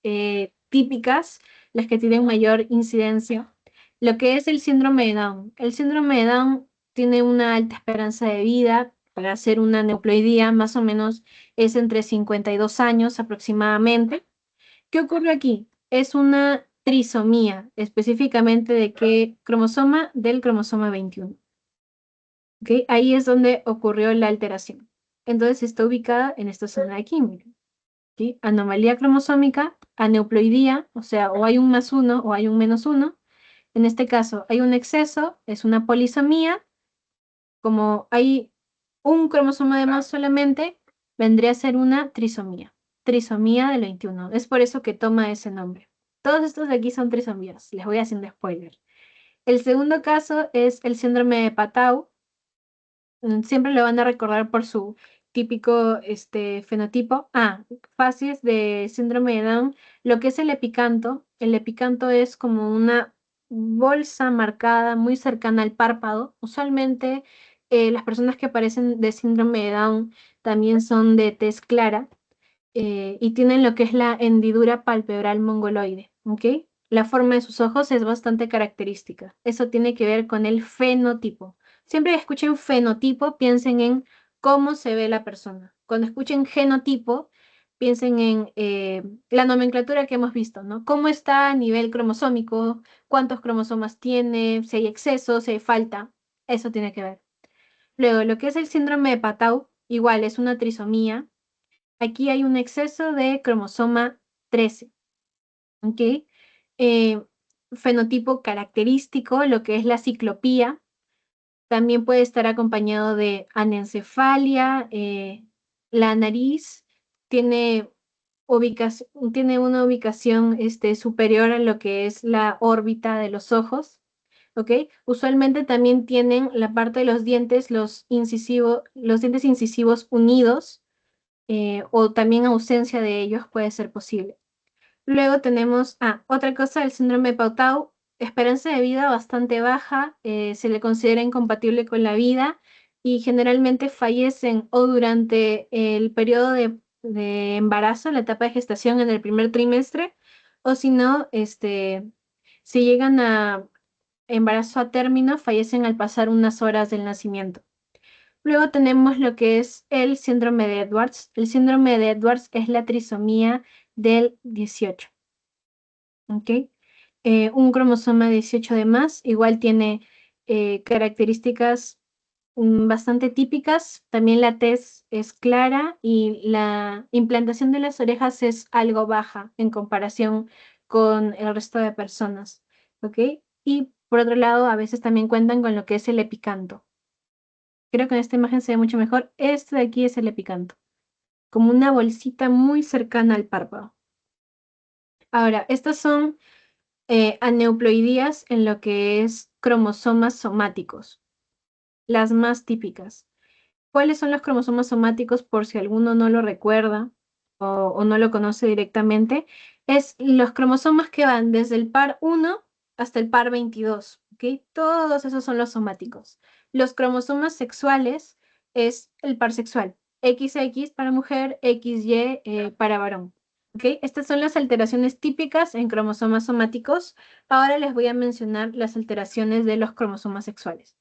típicas, las que tienen mayor incidencia, lo que es el síndrome de Down. El síndrome de Down tiene una alta esperanza de vida. Para hacer una neuploidía, más o menos es entre 52 años aproximadamente. ¿Qué ocurre aquí? Es una trisomía, específicamente de qué cromosoma, del cromosoma 21. ¿Ok? Ahí es donde ocurrió la alteración. Entonces está ubicada en esta zona de aquí, miren. ¿Sí? Anomalía cromosómica, aneuploidía, o sea, o hay un más uno o hay un menos uno. En este caso hay un exceso, es una polisomía. Como hay un cromosoma de más solamente, vendría a ser una trisomía. Trisomía del 21. Es por eso que toma ese nombre. Todos estos de aquí son trisomías. Les voy haciendo spoiler. El segundo caso es el síndrome de Patau. Siempre lo van a recordar por su típico fenotipo. Fases de síndrome de Down. Lo que es el epicanto. El epicanto es como una bolsa marcada muy cercana al párpado. Usualmente las personas que padecen de síndrome de Down también son de tez clara y tienen lo que es la hendidura palpebral mongoloide. ¿Ok? La forma de sus ojos es bastante característica. Eso tiene que ver con el fenotipo. Siempre que escuchen fenotipo, piensen en cómo se ve la persona. Cuando escuchen genotipo, piensen en la nomenclatura que hemos visto, ¿no? ¿Cómo está a nivel cromosómico? ¿Cuántos cromosomas tiene? Si hay exceso, si hay falta. Eso tiene que ver. Luego, lo que es el síndrome de Patau, igual es una trisomía. Aquí hay un exceso de cromosoma 13. ¿Ok? Eh, Fenotipo característico, lo que es la ciclopía. También puede estar acompañado de anencefalia, la nariz tiene, tiene una ubicación superior a lo que es la órbita de los ojos. ¿Ok? Usualmente también tienen la parte de los dientes, los dientes incisivos unidos, o también ausencia de ellos puede ser posible. Luego tenemos, otra cosa, el síndrome de Pautal, esperanza de vida bastante baja, se le considera incompatible con la vida y generalmente fallecen o durante el periodo de embarazo, la etapa de gestación en el primer trimestre, o si no, si llegan a embarazo a término, fallecen al pasar unas horas del nacimiento. Luego tenemos lo que es el síndrome de Edwards. El síndrome de Edwards es la trisomía del 18. ¿Ok? Un cromosoma 18 de más, igual tiene características bastante típicas. También la tez es clara y la implantación de las orejas es algo baja en comparación con el resto de personas. ¿Ok? Y por otro lado, a veces también cuentan con lo que es el epicanto. Creo que en esta imagen se ve mucho mejor. Este de aquí es el epicanto, como una bolsita muy cercana al párpado. Ahora, estas son aneuploidías en lo que es cromosomas somáticos, las más típicas. ¿Cuáles son los cromosomas somáticos por si alguno no lo recuerda o no lo conoce directamente? Es los cromosomas que van desde el par 1 hasta el par 22, ¿ok? Todos esos son los somáticos. Los cromosomas sexuales es el par sexual, XX para mujer, XY para varón. ¿Ok? Estas son las alteraciones típicas en cromosomas somáticos. Ahora les voy a mencionar las alteraciones de los cromosomas sexuales.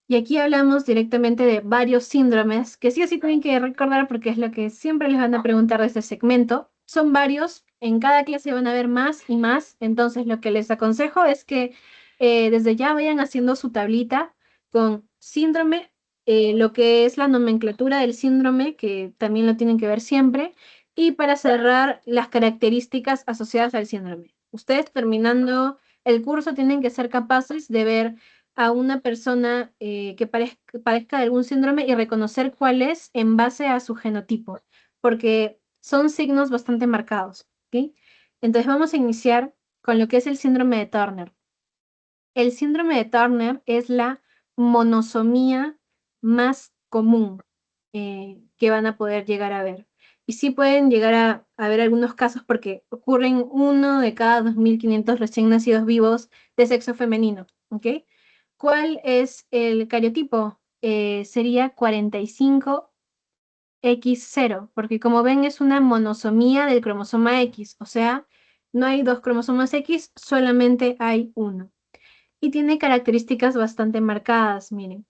Y aquí hablamos directamente de varios síndromes que sí o sí tienen que recordar porque es lo que siempre les van a preguntar de este segmento. Son varios, en cada clase van a ver más y más, entonces lo que les aconsejo es que desde ya vayan haciendo su tablita con síndrome, lo que es la nomenclatura del síndrome, que también lo tienen que ver siempre, y para cerrar las características asociadas al síndrome. Ustedes terminando el curso tienen que ser capaces de ver a una persona que padezca de algún síndrome y reconocer cuál es en base a su genotipo, porque son signos bastante marcados. ¿Ok? Entonces vamos a iniciar con lo que es el síndrome de Turner. El síndrome de Turner es la monosomía más común que van a poder llegar a ver. Y sí pueden llegar a ver algunos casos porque ocurren 1 de cada 2.500 recién nacidos vivos de sexo femenino. ¿Ok? ¿Cuál es el cariotipo? Sería 45X0, porque como ven es una monosomía del cromosoma X, o sea, no hay dos cromosomas X, solamente hay uno. Y tiene características bastante marcadas, miren.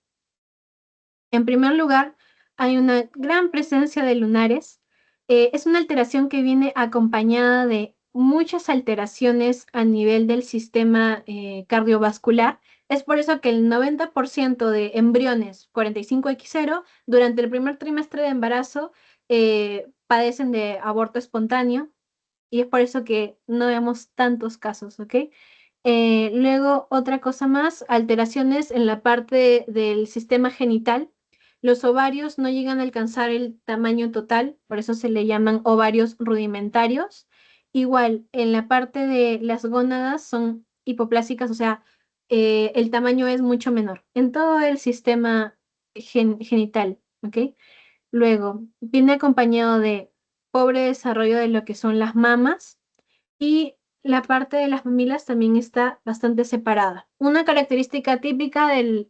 En primer lugar, hay una gran presencia de lunares. Es una alteración que viene acompañada de muchas alteraciones a nivel del sistema cardiovascular. Es por eso que el 90% de embriones 45X0 durante el primer trimestre de embarazo padecen de aborto espontáneo y es por eso que no vemos tantos casos, ¿ok? Luego, otra cosa más, alteraciones en la parte del sistema genital. Los ovarios no llegan a alcanzar el tamaño total, por eso se le llaman ovarios rudimentarios. Igual, en la parte de las gónadas son hipoplásicas, o sea, el tamaño es mucho menor en todo el sistema genital, ¿ok? Luego, viene acompañado de pobre desarrollo de lo que son las mamas y la parte de las mamilas también está bastante separada. Una característica típica del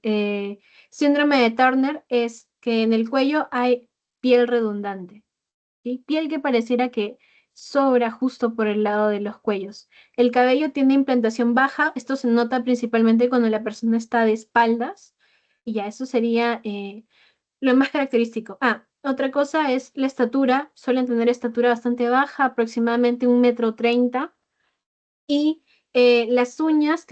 síndrome de Turner es que en el cuello hay piel redundante, ¿sí? Piel que pareciera que sobra justo por el lado de los cuellos. El cabello tiene implantación baja, esto se nota principalmente cuando la persona está de espaldas, y ya eso sería lo más característico. Otra cosa es la estatura, suelen tener estatura bastante baja, aproximadamente 1,30 m, y las uñas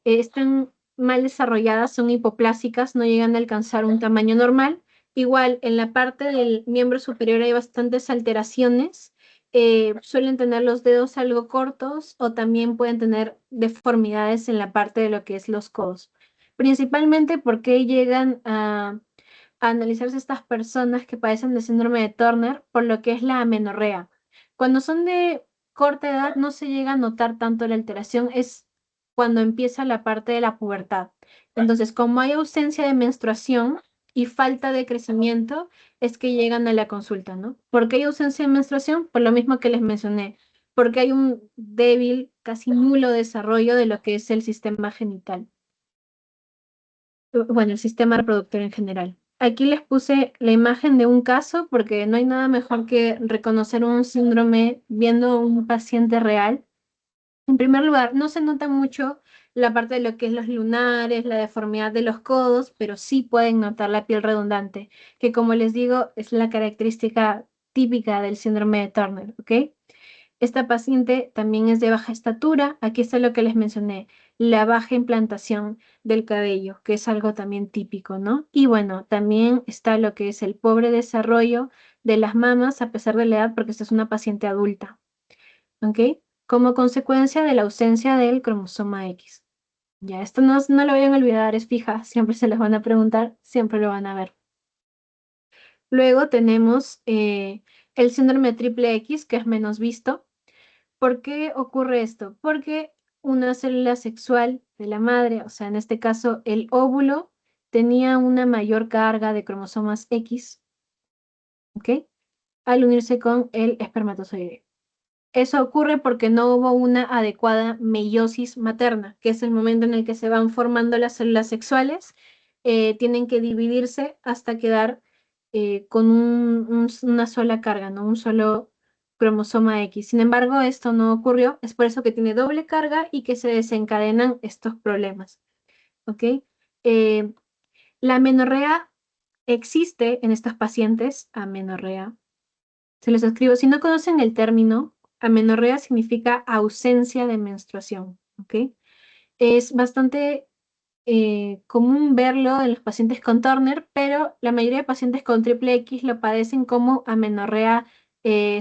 están mal desarrolladas, son hipoplásicas, no llegan a alcanzar un tamaño normal. Igual, en la parte del miembro superior hay bastantes alteraciones. Suelen tener los dedos algo cortos o también pueden tener deformidades en la parte de lo que es los codos. Principalmente porque llegan a a analizarse estas personas que padecen de síndrome de Turner por lo que es la amenorrea. Cuando son de corta edad no se llega a notar tanto la alteración, es cuando empieza la parte de la pubertad. Entonces, como hay ausencia de menstruación y falta de crecimiento, es que llegan a la consulta, ¿no? ¿Por qué hay ausencia de menstruación? Por lo mismo que les mencioné, porque hay un débil, casi nulo desarrollo de lo que es el sistema genital. Bueno, el sistema reproductor en general. Aquí les puse la imagen de un caso porque no hay nada mejor que reconocer un síndrome viendo un paciente real. En primer lugar, no se nota mucho la parte de lo que es los lunares, la deformidad de los codos, pero sí pueden notar la piel redundante, que como les digo, es la característica típica del síndrome de Turner, ¿ok? Esta paciente también es de baja estatura. Aquí está lo que les mencioné, la baja implantación del cabello, que es algo también típico, ¿no? Y bueno, también está lo que es el pobre desarrollo de las mamas a pesar de la edad, porque esta es una paciente adulta, ¿ok? Como consecuencia de la ausencia del cromosoma X. Ya, esto no lo vayan a olvidar, es fija, siempre se les van a preguntar, siempre lo van a ver. Luego tenemos el síndrome triple X, que es menos visto. ¿Por qué ocurre esto? Porque una célula sexual de la madre, o sea, en este caso el óvulo, tenía una mayor carga de cromosomas X, ¿ok? Al unirse con el espermatozoide. Eso ocurre porque no hubo una adecuada meiosis materna, que es el momento en el que se van formando las células sexuales, tienen que dividirse hasta quedar con una sola carga, ¿no? Un solo cromosoma X. Sin embargo, esto no ocurrió, es por eso que tiene doble carga y que se desencadenan estos problemas, ¿ok? Eh, la amenorrea existe en estos pacientes, amenorrea. Se los escribo. Si no conocen el término, amenorrea significa ausencia de menstruación, ¿ok? Es bastante común verlo en los pacientes con Turner, pero la mayoría de pacientes con triple X lo padecen como amenorrea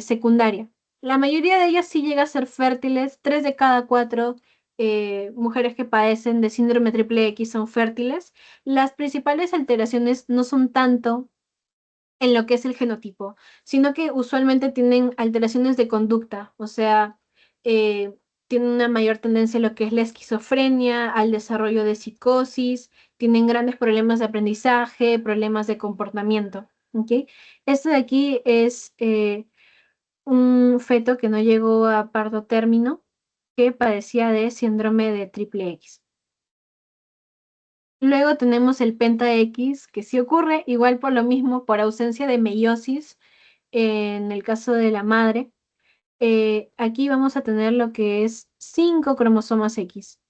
secundaria. La mayoría de ellas sí llega a ser fértiles, 3 de cada 4 mujeres que padecen de síndrome triple X son fértiles. Las principales alteraciones no son tanto en lo que es el genotipo, sino que usualmente tienen alteraciones de conducta, o sea, eh, tienen una mayor tendencia a lo que es la esquizofrenia, al desarrollo de psicosis, tienen grandes problemas de aprendizaje, problemas de comportamiento, ¿ok? Esto de aquí es un feto que no llegó a parto término, que padecía de síndrome de triple X. Luego tenemos el penta X, que sí ocurre, igual por lo mismo, por ausencia de meiosis, en el caso de la madre. Aquí vamos a tener lo que es 5 cromosomas X,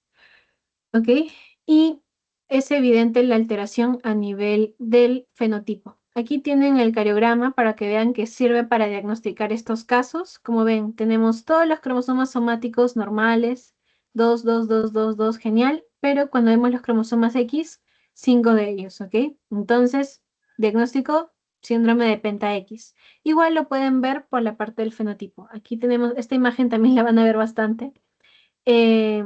¿ok? Y es evidente la alteración a nivel del fenotipo. Aquí tienen el cariograma para que vean que sirve para diagnosticar estos casos. Como ven, tenemos todos los cromosomas somáticos normales, 2, 2, 2, 2, 2, genial, pero cuando vemos los cromosomas X, 5 de ellos, ¿ok? Entonces, diagnóstico, síndrome de penta X. Igual lo pueden ver por la parte del fenotipo. Aquí tenemos, esta imagen también la van a ver bastante. Eh,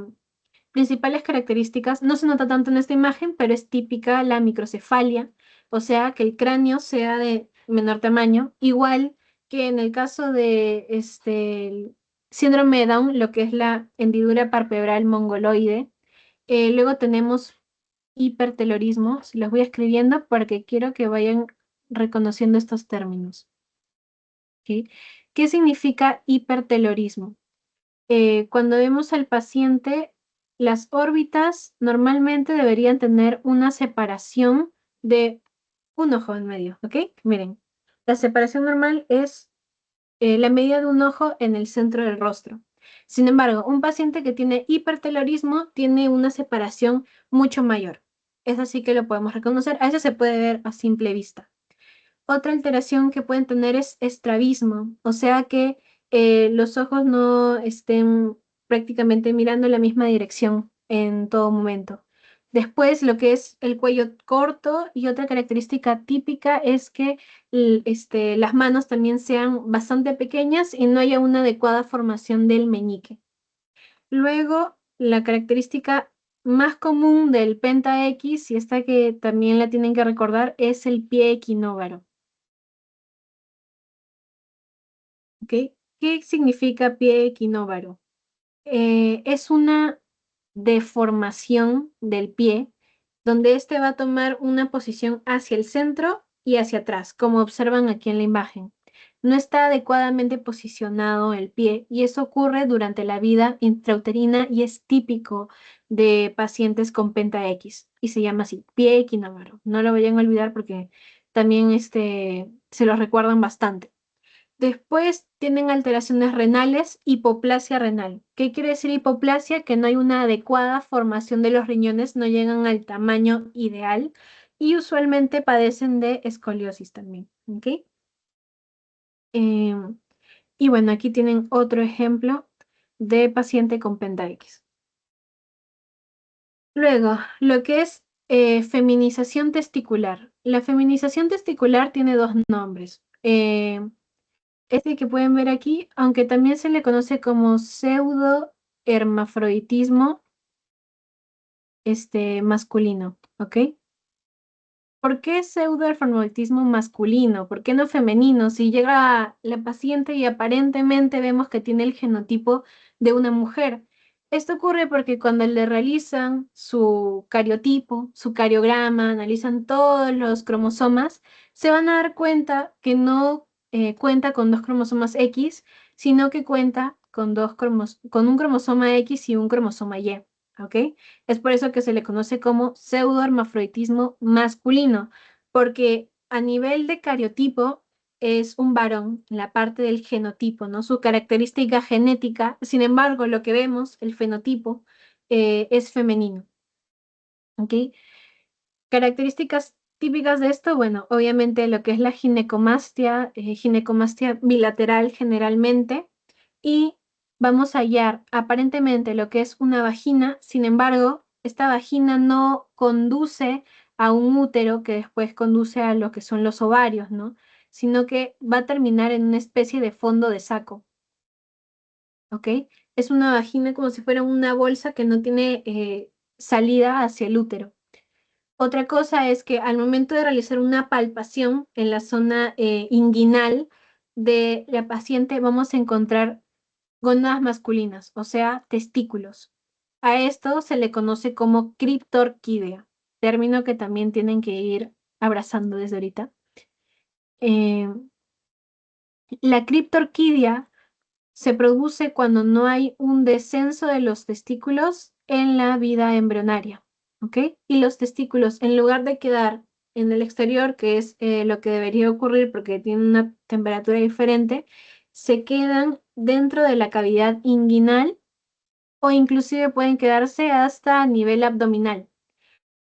Principales características, no se nota tanto en esta imagen, pero es típica la microcefalia, o sea, que el cráneo sea de menor tamaño, igual que en el caso de el síndrome de Down, lo que es la hendidura palpebral mongoloide. Luego tenemos hipertelorismo, se los voy escribiendo porque quiero que vayan reconociendo estos términos, ¿ok? ¿Qué significa hipertelorismo? Cuando vemos al paciente, las órbitas normalmente deberían tener una separación de un ojo en medio, ¿ok? Miren, la separación normal es la medida de un ojo en el centro del rostro. Sin embargo, un paciente que tiene hipertelorismo tiene una separación mucho mayor. Es así que lo podemos reconocer. A veces se puede ver a simple vista. Otra alteración que pueden tener es estrabismo, o sea que los ojos no estén prácticamente mirando en la misma dirección en todo momento. Después, lo que es el cuello corto y otra característica típica es que las manos también sean bastante pequeñas y no haya una adecuada formación del meñique. Luego, la característica más común del penta X, y esta que también la tienen que recordar, es el pie equinóvaro. ¿Ok? ¿Qué significa pie equinóvaro? Es una deformación del pie donde éste va a tomar una posición hacia el centro y hacia atrás, como observan aquí en la imagen. No está adecuadamente posicionado el pie y eso ocurre durante la vida intrauterina y es típico de pacientes con penta X y se llama así, pie equinóvaro. No lo vayan a olvidar porque también se lo recuerdan bastante. Después tienen alteraciones renales, hipoplasia renal. ¿Qué quiere decir hipoplasia? Que no hay una adecuada formación de los riñones, no llegan al tamaño ideal y usualmente padecen de escoliosis también. ¿Ok? Em, y bueno, aquí tienen otro ejemplo de paciente con penta X. Luego, lo que es feminización testicular. La feminización testicular tiene dos nombres. Este que pueden ver aquí, aunque también se le conoce como pseudohermafroditismo masculino, ¿ok? ¿Por qué pseudohermafroditismo masculino? ¿Por qué no femenino? Si llega la paciente y aparentemente vemos que tiene el genotipo de una mujer. Esto ocurre porque cuando le realizan su cariotipo, su cariograma, analizan todos los cromosomas, se van a dar cuenta que no cuenta con dos cromosomas X, sino que cuenta con con un cromosoma X y un cromosoma Y, ¿ok? Es por eso que se le conoce como pseudohermafroditismo masculino, porque a nivel de cariotipo es un varón, la parte del genotipo, ¿no? Su característica genética, sin embargo, lo que vemos, el fenotipo, es femenino, ¿ok? Características típicas de esto, bueno, obviamente lo que es la ginecomastia bilateral generalmente, y vamos a hallar aparentemente lo que es una vagina, sin embargo, esta vagina no conduce a un útero que después conduce a lo que son los ovarios, ¿no? Sino que va a terminar en una especie de fondo de saco, ¿ok? Es una vagina como si fuera una bolsa que no tiene salida hacia el útero. Otra cosa es que al momento de realizar una palpación en la zona inguinal de la paciente vamos a encontrar gónadas masculinas, o sea, testículos. A esto se le conoce como criptorquídea, término que también tienen que ir abrazando desde ahorita. Eh, la criptorquidia se produce cuando no hay un descenso de los testículos en la vida embrionaria, ¿ok? Y los testículos, en lugar de quedar en el exterior, que es lo que debería ocurrir porque tienen una temperatura diferente, se quedan dentro de la cavidad inguinal o inclusive pueden quedarse hasta a nivel abdominal.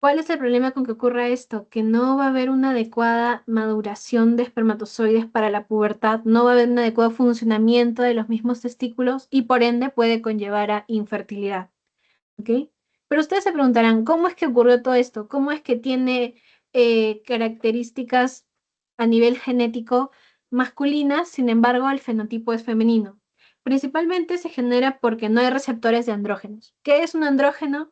¿Cuál es el problema con que ocurra esto? Que no va a haber una adecuada maduración de espermatozoides para la pubertad, no va a haber un adecuado funcionamiento de los mismos testículos y por ende puede conllevar a infertilidad. ¿Ok? Pero ustedes se preguntarán, ¿cómo es que ocurrió todo esto? ¿Cómo es que tiene características a nivel genético masculinas, sin embargo el fenotipo es femenino? Principalmente se genera porque no hay receptores de andrógenos. ¿Qué es un andrógeno?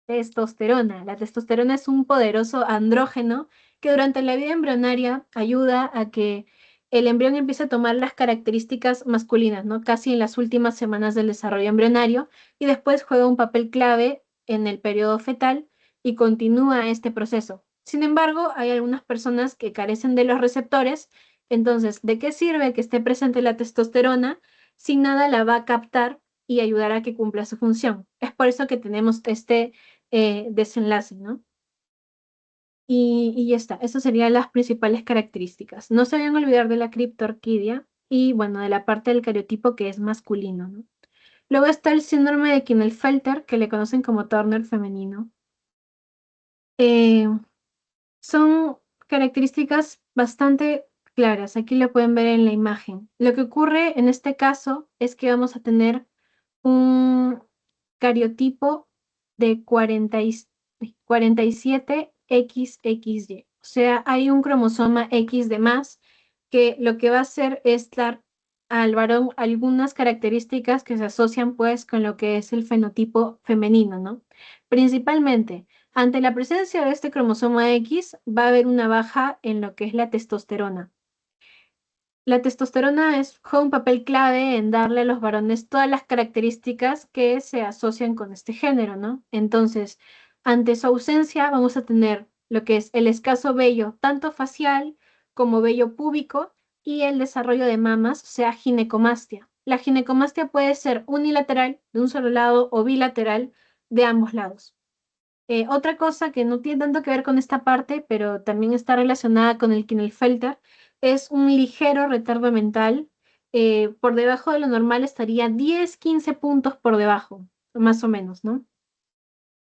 Testosterona. La testosterona es un poderoso andrógeno que durante la vida embrionaria ayuda a que el embrión empiece a tomar las características masculinas, ¿no? Casi en las últimas semanas del desarrollo embrionario y después juega un papel clave en el periodo fetal y continúa este proceso. Sin embargo, hay algunas personas que carecen de los receptores, entonces, ¿de qué sirve que esté presente la testosterona si nada la va a captar y ayudar a que cumpla su función? Es por eso que tenemos desenlace, ¿no? Y ya está, esas serían las principales características. No se vayan a olvidar de la criptorquidia y, bueno, de la parte del cariotipo que es masculino, ¿no? Luego está el síndrome de Klinefelter, que le conocen como Turner femenino. Eh, Son características bastante claras, aquí lo pueden ver en la imagen. Lo que ocurre en este caso es que vamos a tener un cariotipo de 47XXY. O sea, hay un cromosoma X de más que lo que va a hacer es dar al varón algunas características que se asocian pues con lo que es el fenotipo femenino, ¿no? Principalmente, ante la presencia de este cromosoma X, va a haber una baja en lo que es la testosterona. La testosterona juega un papel clave en darle a los varones todas las características que se asocian con este género, ¿no? Entonces, ante su ausencia vamos a tener lo que es el escaso vello, tanto facial como vello púbico, y el desarrollo de mamas, o sea, ginecomastia. La ginecomastia puede ser unilateral, de un solo lado, o bilateral, de ambos lados. Otra cosa que no tiene tanto que ver con esta parte, pero también está relacionada con el Klinefelter, es un ligero retardo mental. Por debajo de lo normal estaría 10-15 puntos por debajo, más o menos, ¿no?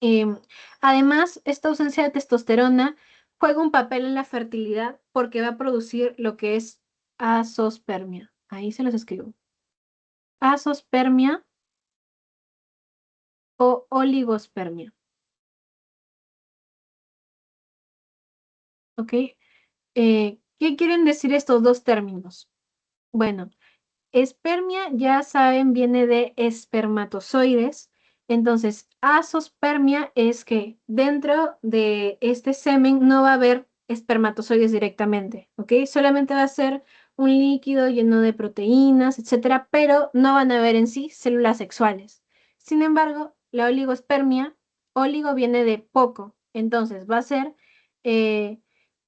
Em, Además, esta ausencia de testosterona juega un papel en la fertilidad porque va a producir lo que es azospermia. Ahí se los escribo. Azospermia o oligospermia. ¿Ok? ¿Qué quieren decir estos dos términos? Bueno, espermia, ya saben, viene de espermatozoides. Entonces, azospermia es que dentro de este semen no va a haber espermatozoides directamente, ¿ok? Solamente va a ser un líquido lleno de proteínas, etcétera, pero no van a haber en sí células sexuales. Sin embargo, la oligospermia, oligo viene de poco, entonces va a ser eh,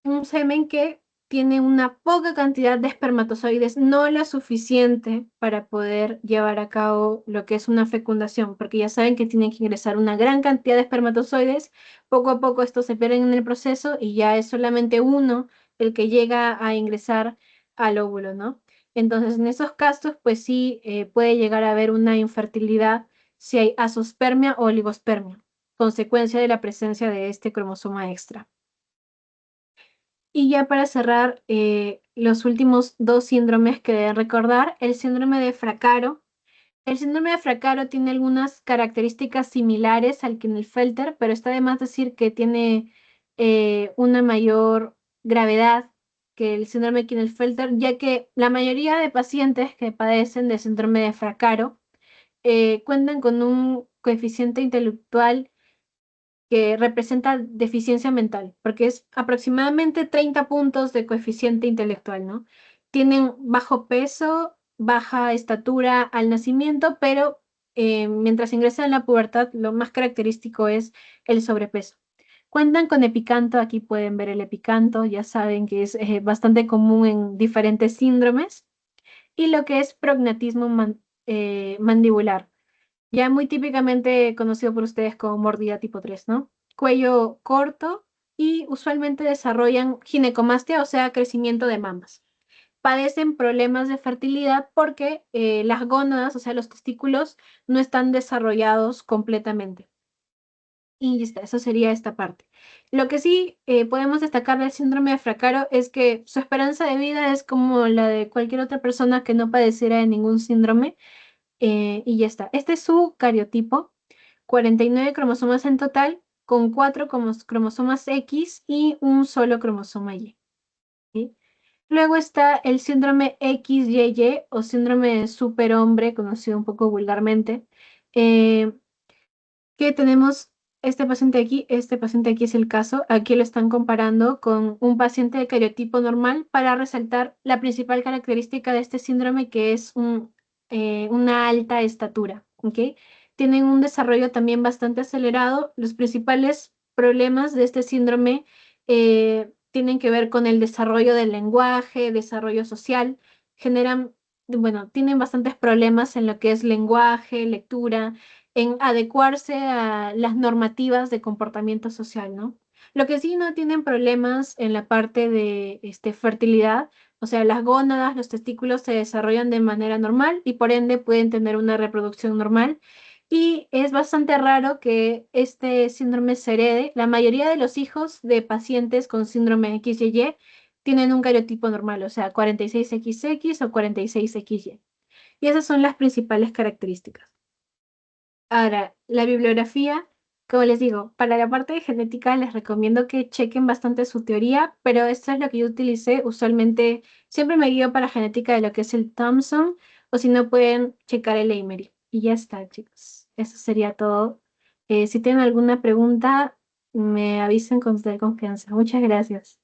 un semen que tiene una poca cantidad de espermatozoides, no la suficiente para poder llevar a cabo lo que es una fecundación, porque ya saben que tienen que ingresar una gran cantidad de espermatozoides, poco a poco estos se pierden en el proceso y ya es solamente uno el que llega a ingresar al óvulo, ¿no? Entonces, en esos casos, pues sí, puede llegar a haber una infertilidad si hay azospermia o oligospermia, consecuencia de la presencia de este cromosoma extra. Y ya para cerrar, los últimos dos síndromes que deben recordar, el síndrome de Fracaro. El síndrome de Fracaro tiene algunas características similares al Klinefelter, pero está de más decir que tiene una mayor gravedad que el síndrome de Klinefelter, ya que la mayoría de pacientes que padecen de síndrome de Fracaro cuentan con un coeficiente intelectual que representa deficiencia mental, porque es aproximadamente 30 puntos de coeficiente intelectual, ¿no? Tienen bajo peso, baja estatura al nacimiento, pero mientras ingresan en la pubertad, lo más característico es el sobrepeso. Cuentan con epicanto, aquí pueden ver el epicanto, ya saben que es bastante común en diferentes síndromes, y lo que es prognatismo mandibular ya muy típicamente conocido por ustedes como mordida tipo 3, ¿no? Cuello corto y usualmente desarrollan ginecomastia, o sea, crecimiento de mamas. Padecen problemas de fertilidad porque las gónadas, o sea, los testículos, no están desarrollados completamente. Y ya está, eso sería esta parte. Lo que sí podemos destacar del síndrome de Fracaro es que su esperanza de vida es como la de cualquier otra persona que no padeciera de ningún síndrome, y ya está. Este es su cariotipo, 49 cromosomas en total, con 4 cromosomas X y un solo cromosoma Y. ¿Sí? Luego está el síndrome XYY o síndrome de superhombre, conocido un poco vulgarmente, eh, que tenemos este paciente aquí es el caso, aquí lo están comparando con un paciente de cariotipo normal para resaltar la principal característica de este síndrome que es una alta estatura, ¿ok? Tienen un desarrollo también bastante acelerado. Los principales problemas de este síndrome tienen que ver con el desarrollo del lenguaje, desarrollo social, generan, bueno, tienen bastantes problemas en lo que es lenguaje, lectura, en adecuarse a las normativas de comportamiento social, ¿no? Lo que sí no tienen problemas en la parte de fertilidad, o sea, las gónadas, los testículos se desarrollan de manera normal y por ende pueden tener una reproducción normal. Y es bastante raro que este síndrome se herede. La mayoría de los hijos de pacientes con síndrome XYY tienen un cariotipo normal, o sea, 46XX o 46XY. Y esas son las principales características. Ahora, la bibliografía, como les digo, para la parte de genética les recomiendo que chequen bastante su teoría, pero esto es lo que yo utilicé. Usualmente siempre me guío para genética de lo que es el Thomson, o si no pueden checar el Emery. Y ya está, chicos. Eso sería todo Si tienen alguna pregunta, me avisen con total confianza. Muchas gracias.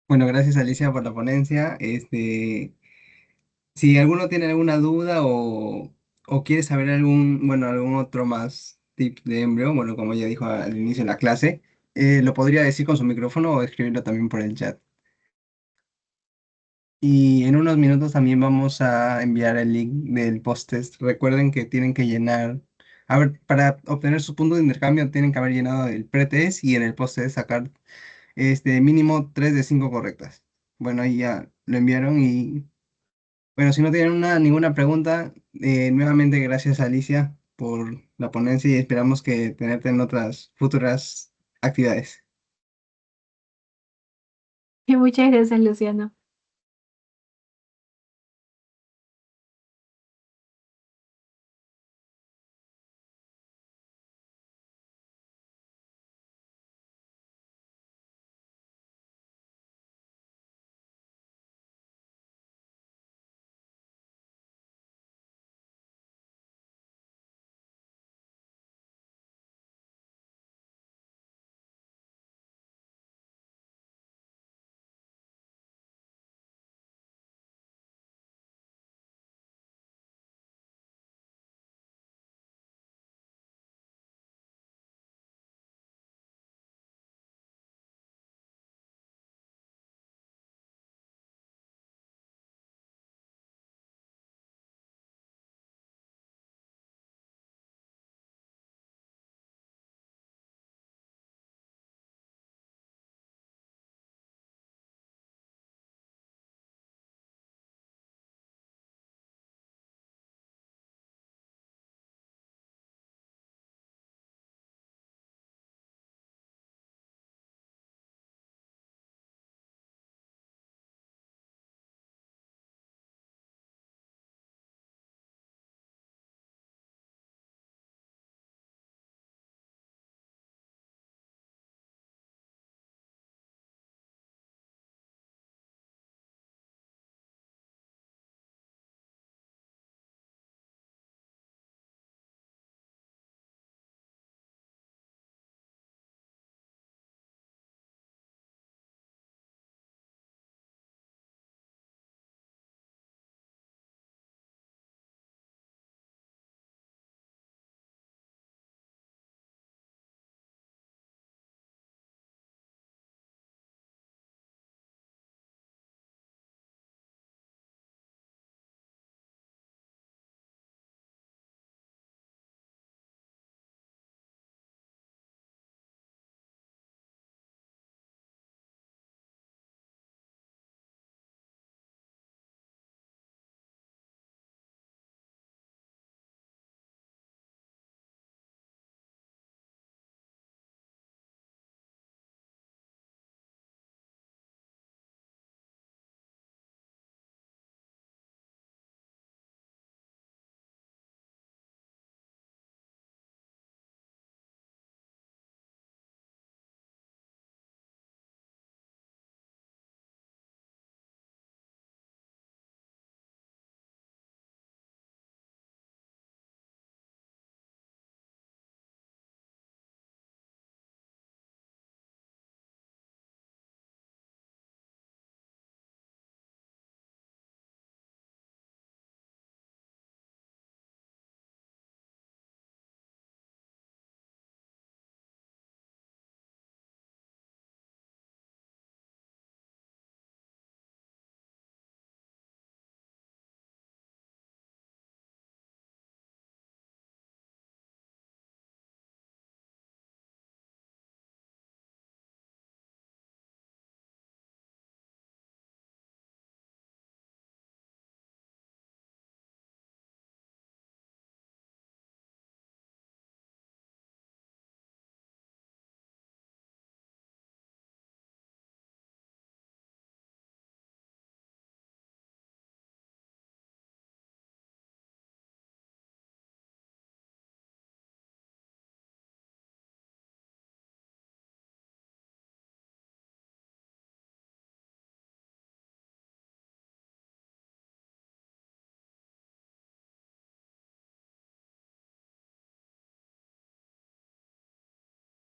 Bueno, gracias Alicia por la ponencia. Si alguno tiene alguna duda o quiere saber algún otro más tip de embreo, bueno, como ya dijo al inicio de la clase, lo podría decir con su micrófono o escribirlo también por el chat. Y en unos minutos también vamos a enviar el link del post-test. Recuerden que tienen que llenar, a ver, para obtener su punto de intercambio tienen que haber llenado el pretest y en el post-test sacar mínimo 3 de 5 correctas. Bueno, ahí ya lo enviaron y bueno, si no tienen ninguna pregunta, nuevamente gracias Alicia por la ponencia y esperamos que tenerte en otras futuras actividades. Y muchas gracias, Luciano.